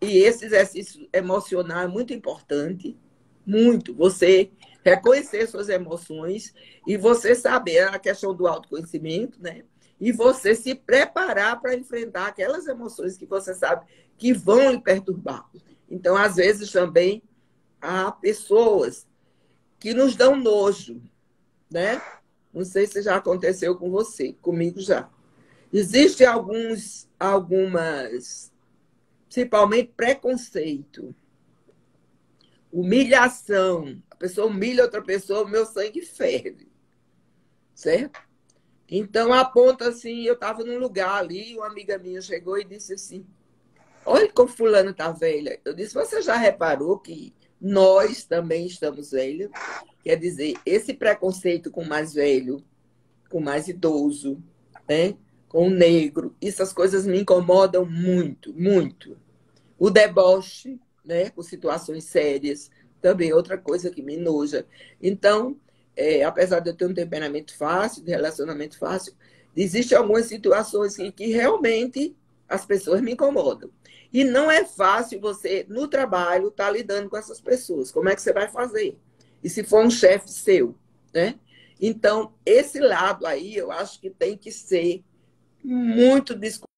e esse exercício emocional é muito importante, muito. Você reconhecer suas emoções e você saber a questão do autoconhecimento, né? E você se preparar para enfrentar aquelas emoções que você sabe que vão lhe perturbar. Então, às vezes, também há pessoas que nos dão nojo, né? Não sei se já aconteceu com você, comigo já. Existem algumas, principalmente preconceito, humilhação. A pessoa humilha outra pessoa, o meu sangue ferve, certo? Então, aponta assim, eu estava num lugar ali, uma amiga minha chegou e disse assim, olha como fulano está velha. Eu disse, você já reparou que nós também estamos velhos? Quer dizer, esse preconceito com o mais velho, com o mais idoso, né? Com o negro, essas coisas me incomodam muito, muito. O deboche, né? Com situações sérias, também outra coisa que me enoja. Então, apesar de eu ter um temperamento fácil, de relacionamento fácil, existem algumas situações que realmente as pessoas me incomodam. E não é fácil você, no trabalho, estar lidando com essas pessoas. Como é que você vai fazer? E se for um chefe seu, né? Então, esse lado aí, eu acho que tem que ser muito discutido.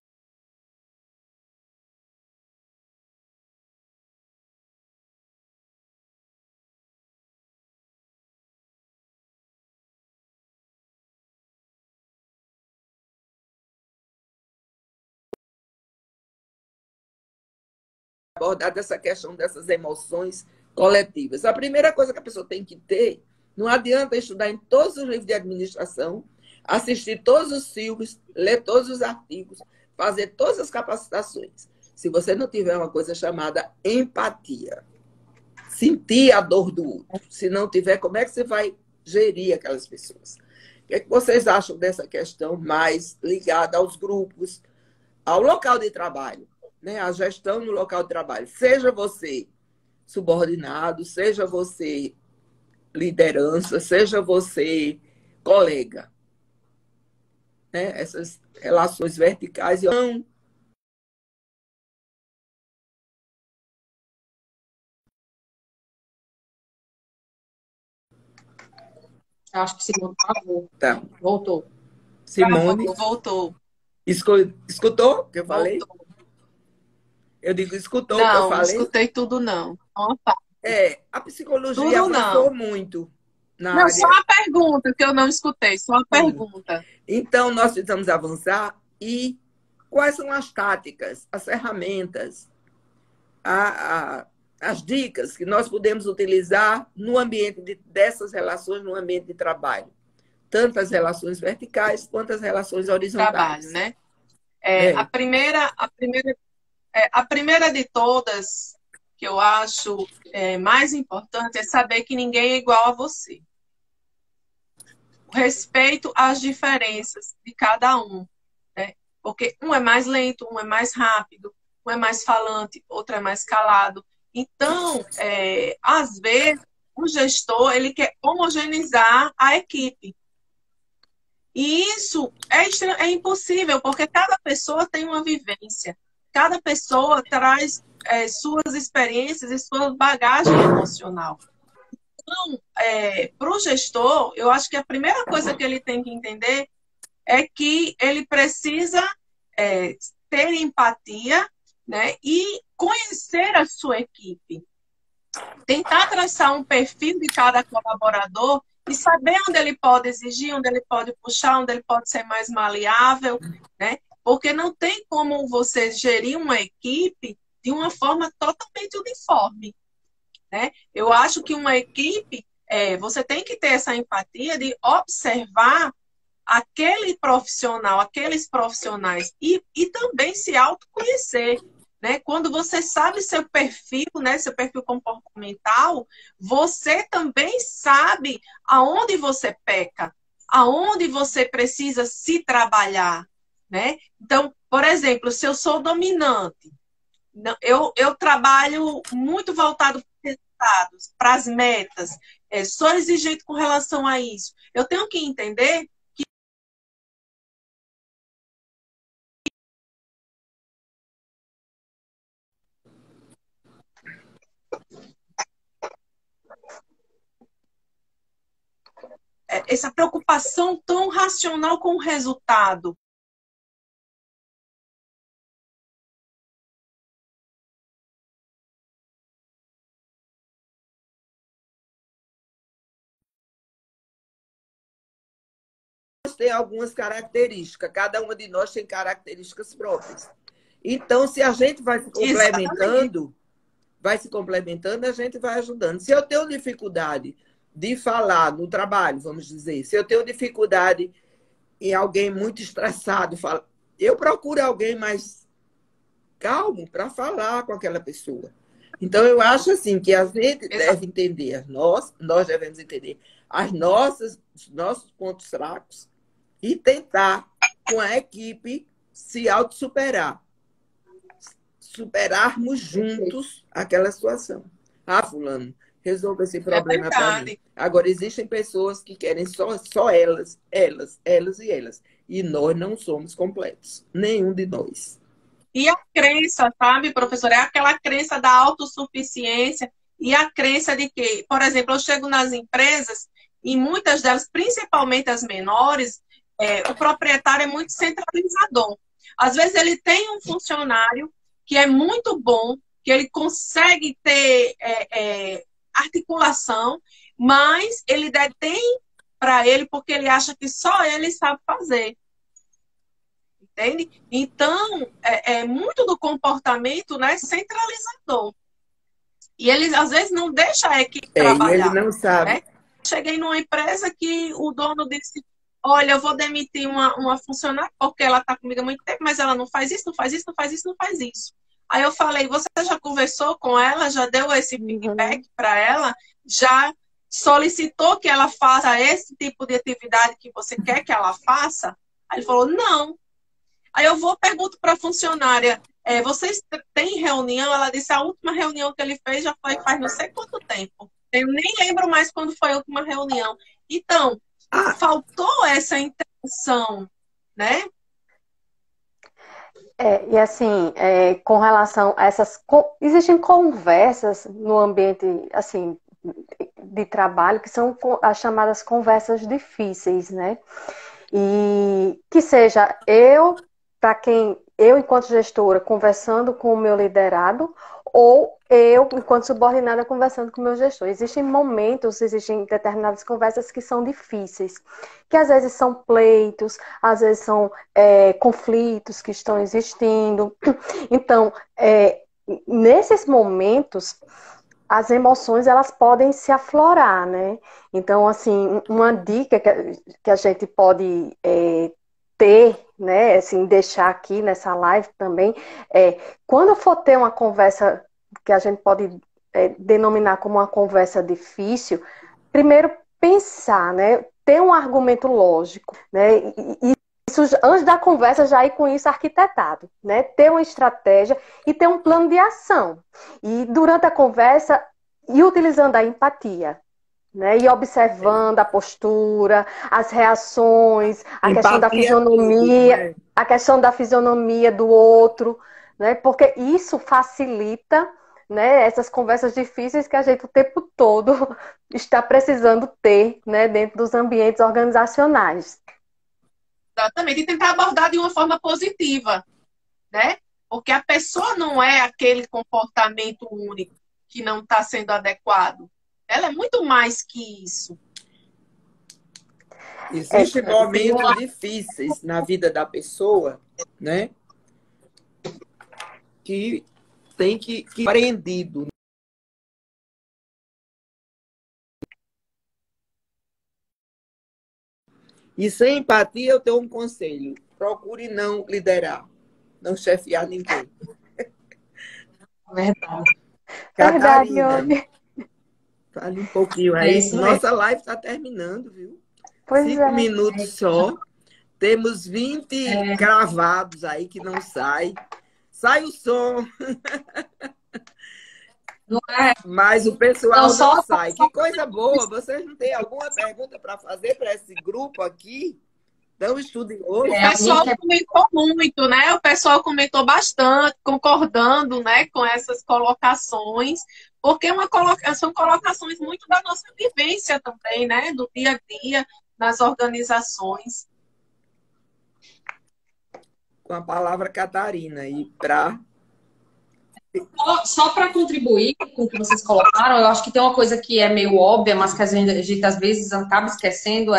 Abordar dessa questão dessas emoções coletivas. A primeira coisa que a pessoa tem que ter, não adianta estudar em todos os livros de administração, assistir todos os filmes, ler todos os artigos, fazer todas as capacitações. Se você não tiver uma coisa chamada empatia, sentir a dor do outro, se não tiver, como é que você vai gerir aquelas pessoas? O que é que vocês acham dessa questão mais ligada aos grupos, ao local de trabalho? Né, a gestão no local de trabalho. Seja você subordinado, seja você liderança, seja você colega. Né, essas relações verticais. Não. Acho que Simone travou. Tá. Voltou. Simone, Voltou. escutou o que eu falei? Voltou. Eu digo, escutou o que eu Não, não falei? escutei tudo, não. A psicologia Tudo avançou não. muito na Não, área. só a pergunta que eu não escutei, só a pergunta. Então, nós precisamos avançar e quais são as táticas, as ferramentas, as dicas que nós podemos utilizar no ambiente dessas relações, no ambiente de trabalho. Tanto as relações verticais quanto as relações horizontais. Trabalho, né? A primeira de todas, que eu acho mais importante, é saber que ninguém é igual a você. O respeito às diferenças de cada um, né? Porque um é mais lento, um é mais rápido, um é mais falante, outro é mais calado. Então, às vezes, o gestor ele quer homogeneizar a equipe. E isso é impossível, porque cada pessoa tem uma vivência. Cada pessoa traz suas experiências e sua bagagem emocional. Então, para o gestor, eu acho que a primeira coisa que ele tem que entender é que ele precisa ter empatia, né, e conhecer a sua equipe. Tentar traçar um perfil de cada colaborador e saber onde ele pode exigir, onde ele pode puxar, onde ele pode ser mais maleável, né? Porque não tem como você gerir uma equipe de uma forma totalmente uniforme, né? Eu acho que uma equipe, você tem que ter essa empatia de observar aquele profissional, aqueles profissionais e também se autoconhecer, né? Quando você sabe seu perfil, né, seu perfil comportamental, você também sabe aonde você peca, aonde você precisa se trabalhar, né? Então, por exemplo, se eu sou dominante, eu trabalho muito voltado para os resultados, para as metas, sou exigente com relação a isso. Eu tenho que entender essa preocupação tão racional com o resultado. Tem algumas características, cada uma de nós tem características próprias. Então, se a gente vai se complementando, a gente vai ajudando. Se eu tenho dificuldade de falar no trabalho, vamos dizer, se eu tenho dificuldade em alguém muito estressado, eu procuro alguém mais calmo para falar com aquela pessoa. Então, eu acho assim que a gente deve entender, nós devemos entender os nossos pontos fracos e tentar, com a equipe, se autossuperar. Superarmos juntos aquela situação. Ah, fulano, resolva esse problema para mim. Agora, existem pessoas que querem só elas. E nós não somos completos. Nenhum de nós. E a crença, sabe, professora? É aquela crença da autossuficiência e a crença de que, por exemplo, eu chego nas empresas e muitas delas, principalmente as menores, o proprietário é muito centralizador. Às vezes ele tem um funcionário que é muito bom, que ele consegue ter articulação, mas ele detém para ele porque ele acha que só ele sabe fazer. Entende? Então, muito do comportamento, né, centralizador. E ele, às vezes, não deixa a equipe trabalhar. Ele não sabe. Né? Cheguei numa empresa que o dono disse: olha, eu vou demitir uma funcionária porque ela está comigo há muito tempo, mas ela não faz isso, não faz isso, não faz isso, não faz isso. Aí eu falei: você já conversou com ela, já deu esse feedback para ela, já solicitou que ela faça esse tipo de atividade que você quer que ela faça? Aí ele falou: não. Aí eu pergunto para a funcionária: vocês têm reunião? Ela disse: a última reunião que ele fez já foi faz não sei quanto tempo. Eu nem lembro mais quando foi a última reunião. Então, faltou essa intenção, né? E assim, com relação a existem conversas no ambiente, assim, de trabalho que são as chamadas conversas difíceis, né? E que seja eu, enquanto gestora, conversando com o meu liderado, ou eu, enquanto subordinada, conversando com o meu gestor. Existem momentos, existem determinadas conversas que são difíceis, que às vezes são pleitos, às vezes são conflitos que estão existindo. Então, nesses momentos, as emoções, elas podem se aflorar, né? Então, assim, uma dica que a gente pode ter, né, assim, deixar aqui nessa live também, quando for ter uma conversa que a gente pode denominar como uma conversa difícil, primeiro pensar, né, ter um argumento lógico, né, e isso, antes da conversa, já ir com isso arquitetado, né, ter uma estratégia e ter um plano de ação. E durante a conversa, ir utilizando a empatia, né? E observando a postura, as reações, a questão da fisionomia, a questão da fisionomia do outro, né? Porque isso facilita, né, essas conversas difíceis que a gente o tempo todo está precisando ter, né, dentro dos ambientes organizacionais. Exatamente, e tentar abordar de uma forma positiva, né? Porque a pessoa não é aquele comportamento único que não está sendo adequado. Ela é muito mais que isso. Existem momentos difíceis na vida da pessoa, né? Que tem que aprendido. E sem empatia, eu tenho um conselho. Procure não liderar, não chefiar ninguém. Verdade. Catarina, fale um pouquinho aí. Isso Nossa live está terminando, viu? Pois 5 minutos só. Temos 20 cravados aí que não sai. Sai o som. Não é? Mas o pessoal Não, não sai. Que coisa boa. Vocês não têm alguma pergunta para fazer para esse grupo aqui? Tão estudioso. O pessoal comentou muito, né? O pessoal comentou bastante, concordando, né, com essas colocações, porque são colocações muito da nossa vivência também, né? Do dia a dia, nas organizações. Com a palavra Catarina. E para... Só para contribuir com o que vocês colocaram, eu acho que tem uma coisa que é meio óbvia, mas que a gente às vezes acaba esquecendo,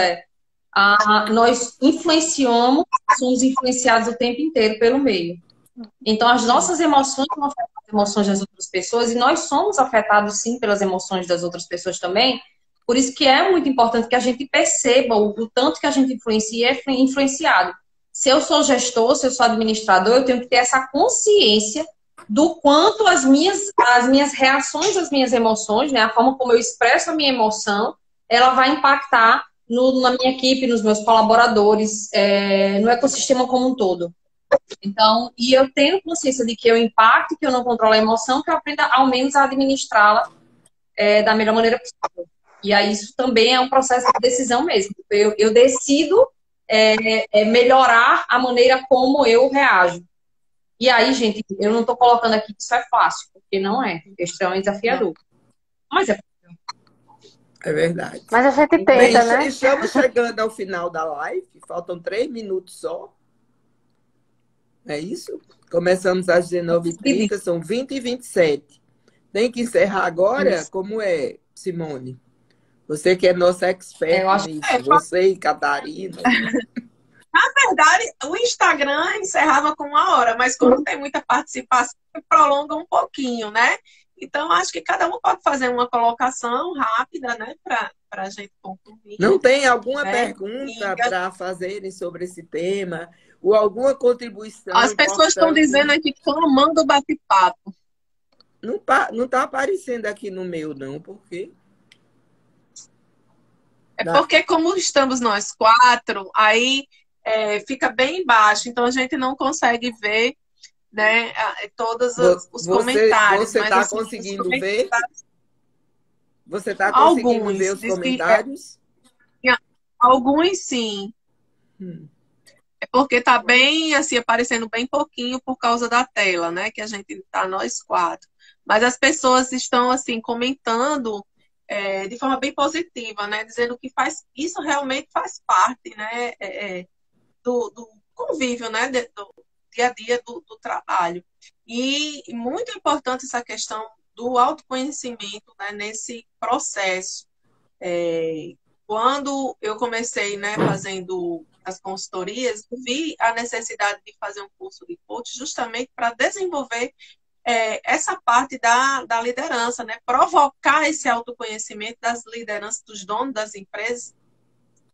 nós influenciamos, somos influenciados o tempo inteiro pelo meio. Então, as nossas emoções vão afetar as emoções das outras pessoas e nós somos afetados, sim, pelas emoções das outras pessoas também. Por isso que é muito importante que a gente perceba o tanto que a gente influencia e é influenciado. Se eu sou gestor, se eu sou administrador, eu tenho que ter essa consciência do quanto as minhas reações, as minhas emoções, né, a forma como eu expresso a minha emoção, ela vai impactar na minha equipe, nos meus colaboradores, no ecossistema como um todo. Então, e eu tenho consciência de que eu impacto, que eu não controlo a emoção, que eu aprenda ao menos a administrá-la da melhor maneira possível. E aí isso também é um processo de decisão mesmo. Eu decido melhorar a maneira como eu reajo. E aí, gente, eu não estou colocando aqui que isso é fácil, porque não é. É extremamente desafiador. Mas é verdade. Mas a gente tenta, bem, né? Estamos chegando ao final da live. Faltam 3 minutos só. É isso? Começamos às 19h30, são 20h27. Tem que encerrar agora? Isso. Como é, Simone? Você que é nossa expert nisso. Você e Catarina. Na verdade, o Instagram encerrava com 1 hora, mas quando tem muita participação, prolonga um pouquinho, né? Então, acho que cada um pode fazer uma colocação rápida, né? Para a gente concluir. Não tem alguma pergunta para fazerem sobre esse tema? Ou alguma contribuição? As pessoas estão dizendo aqui que estão amando o bate-papo. Não está aparecendo aqui no meu, não. Por quê? É porque, como estamos nós 4, aí fica bem baixo. Então, a gente não consegue ver, né, todos os comentários. Você está assim, conseguindo ver? Você está conseguindo ver os comentários? Alguns, sim. É porque está bem, assim, aparecendo bem pouquinho por causa da tela, né? Que a gente está nós 4. Mas as pessoas estão, assim, comentando de forma bem positiva, né? Dizendo que isso realmente faz parte, né? Do convívio, né? dia a dia do trabalho. E muito importante essa questão do autoconhecimento, né, nesse processo. Quando eu comecei, né, fazendo as consultorias, vi a necessidade de fazer um curso de coach justamente para desenvolver essa parte da liderança, né? Provocar esse autoconhecimento das lideranças, dos donos das empresas,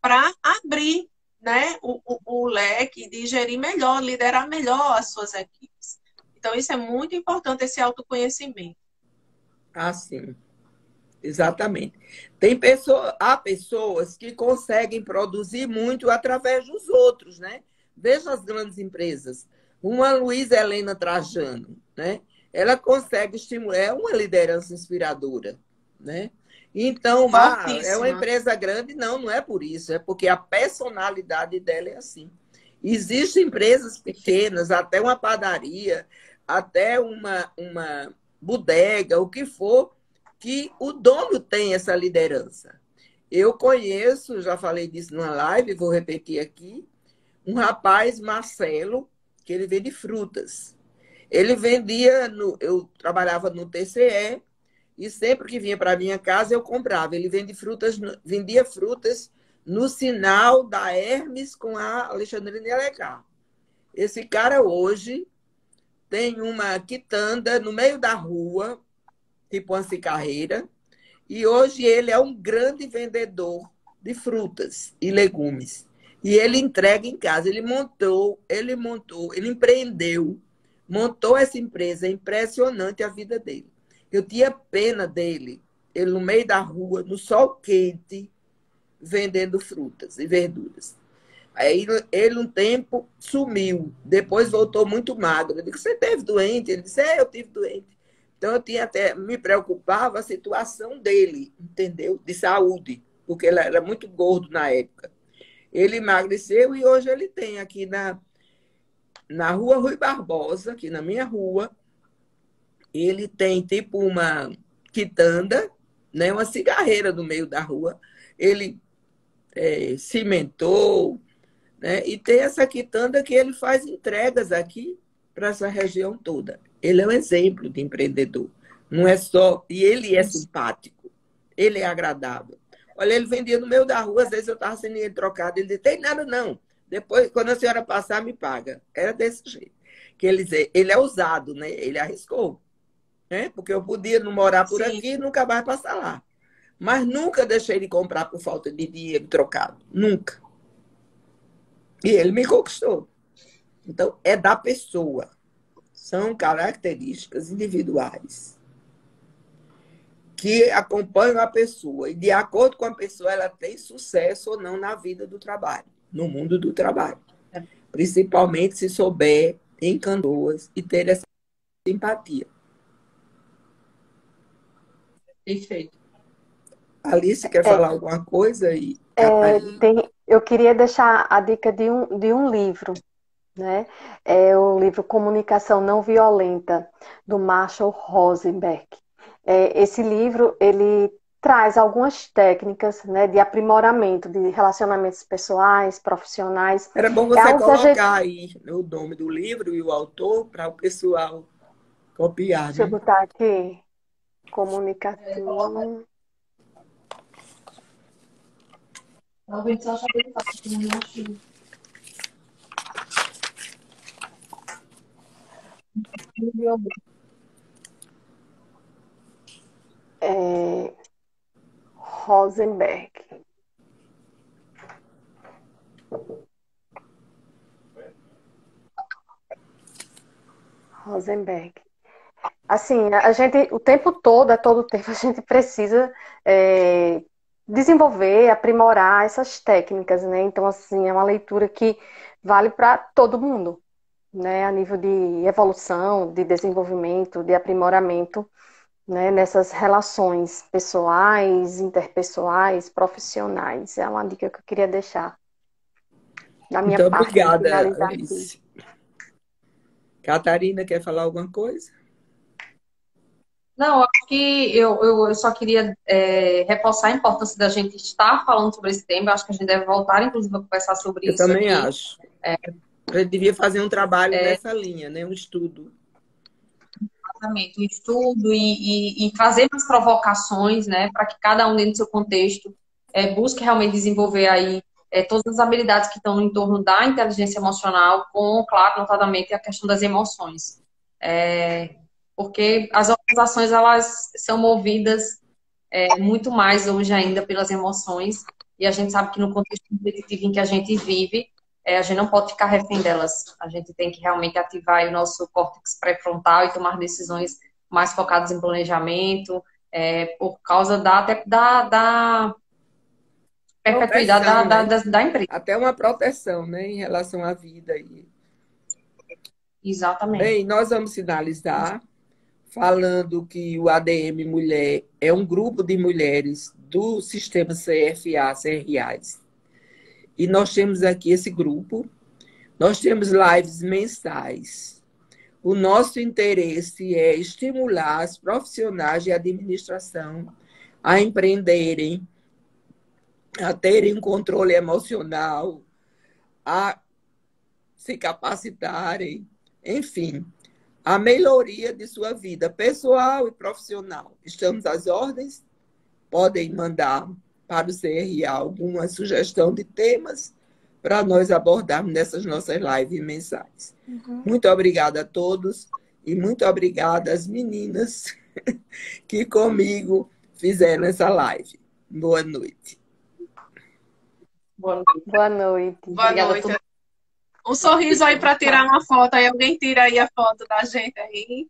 para abrir, né, o leque de gerir melhor, liderar melhor as suas equipes. Então, isso é muito importante, esse autoconhecimento. Ah, sim. Exatamente. Há pessoas que conseguem produzir muito através dos outros, né? Veja as grandes empresas. Uma Luísa Helena Trajano, né? Ela consegue estimular, é uma liderança inspiradora, né? Então, é uma empresa grande? Não é por isso, é porque a personalidade dela é assim. Existem empresas pequenas, até uma padaria, até uma bodega, o que for, que o dono tem essa liderança. Eu conheço, já falei disso numa live, vou repetir aqui, um rapaz, Marcelo, que ele vende frutas. Ele vendia, eu trabalhava no TCE, e sempre que vinha para minha casa eu comprava. Ele vendia frutas no sinal da Hermes com a Alexandrina de Alencar. Esse cara hoje tem uma quitanda no meio da rua, tipo uma cicarreira, e hoje ele é um grande vendedor de frutas e legumes. E ele entrega em casa. Ele empreendeu, montou essa empresa. É impressionante a vida dele. Eu tinha pena dele, ele no meio da rua, no sol quente, vendendo frutas e verduras. Aí ele um tempo sumiu, depois voltou muito magro. Eu disse, você esteve doente? Ele disse, eu tive doente. Então eu tinha até, me preocupava a situação dele, entendeu? De saúde, porque ele era muito gordo na época. Ele emagreceu e hoje ele tem aqui na rua Rui Barbosa, aqui na minha rua, ele tem tipo uma quitanda, né, uma cigarreira no meio da rua. Ele cimentou, né, e tem essa quitanda que ele faz entregas aqui para essa região toda. Ele é um exemplo de empreendedor. Não é só... E ele é simpático. Ele é agradável. Olha, ele vendia no meio da rua, às vezes eu estava sendo ele trocado. Ele dizia, tem nada não. Depois, quando a senhora passar, me paga. Era desse jeito. Que ele é ousado, né? Ele arriscou. Né? Porque eu podia não morar por aqui e nunca mais passar lá. Mas nunca deixei de comprar por falta de dinheiro trocado. Nunca. E ele me conquistou. Então, é da pessoa. São características individuais que acompanham a pessoa. E, de acordo com a pessoa, ela tem sucesso ou não na vida do trabalho, no mundo do trabalho. Principalmente se souber em Canoas e ter essa simpatia. Perfeito. Alice, quer falar alguma coisa? Eu queria deixar a dica de um livro, né? É o livro Comunicação Não Violenta, do Marshall Rosenberg. Esse livro, ele traz algumas técnicas, né, de aprimoramento de relacionamentos pessoais, profissionais. Era bom você colocar aí o nome do livro e o autor para o pessoal copiar. Deixa eu botar aqui. Comunicação... Rosenberg. Rosenberg. Assim, a gente, o tempo todo, a todo tempo, a gente precisa desenvolver, aprimorar essas técnicas, né? Então, assim, é uma leitura que vale para todo mundo, né? A nível de evolução, de desenvolvimento, de aprimoramento, né? Nessas relações pessoais, interpessoais, profissionais. É uma dica que eu queria deixar da minha Muito parte. Obrigada, Alice. Catarina, quer falar alguma coisa? Não, acho que eu só queria reforçar a importância da gente estar falando sobre esse tema. Eu acho que a gente deve voltar, inclusive, a conversar sobre isso. Eu também acho. A gente devia fazer um trabalho nessa linha, né? Um estudo. Exatamente, um estudo e trazer mais provocações, né, para que cada um dentro do seu contexto busque realmente desenvolver aí todas as habilidades que estão no entorno da inteligência emocional, com, claro, notadamente a questão das emoções. Porque as organizações, elas são movidas muito mais hoje ainda pelas emoções, e a gente sabe que no contexto competitivo em que a gente vive, a gente não pode ficar refém delas. A gente tem que realmente ativar aí o nosso córtex pré-frontal e tomar decisões mais focadas em planejamento, por causa da perpetuidade Proteção, né? da empresa. Até uma proteção, né, em relação à vida. Exatamente. Bem, nós vamos finalizar falando que o ADM Mulher é um grupo de mulheres do sistema CFA-CRAs. E nós temos aqui esse grupo. Nós temos lives mensais. O nosso interesse é estimular as profissionais de administração a empreenderem, a terem um controle emocional, a se capacitarem, enfim, a melhoria de sua vida pessoal e profissional. Estamos às ordens, podem mandar para o CRA alguma sugestão de temas para nós abordarmos nessas nossas lives mensais. Muito obrigada a todos e muito obrigada às meninas que comigo fizeram essa live. Boa noite. Boa noite. Boa noite. Um sorriso aí para tirar uma foto. Aí alguém tira aí a foto da gente aí.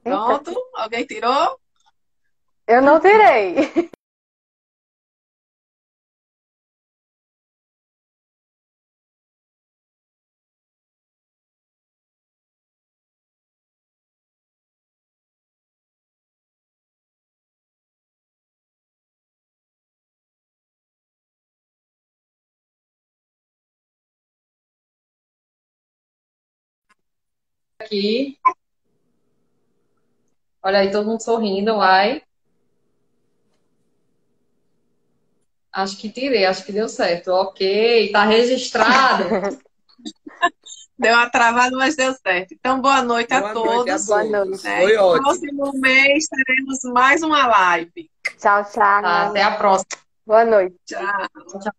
Pronto? Alguém tirou? Eu não tirei. Aqui. Olha aí, todo mundo sorrindo, vai. Acho que tirei, acho que deu certo. Ok, tá registrado. Deu uma travada, mas deu certo. Então, boa noite a todos. Boa noite. Né? Foi ótimo. No próximo mês teremos mais uma live. Tchau, tchau. Tá, até a próxima. Boa noite. Tchau.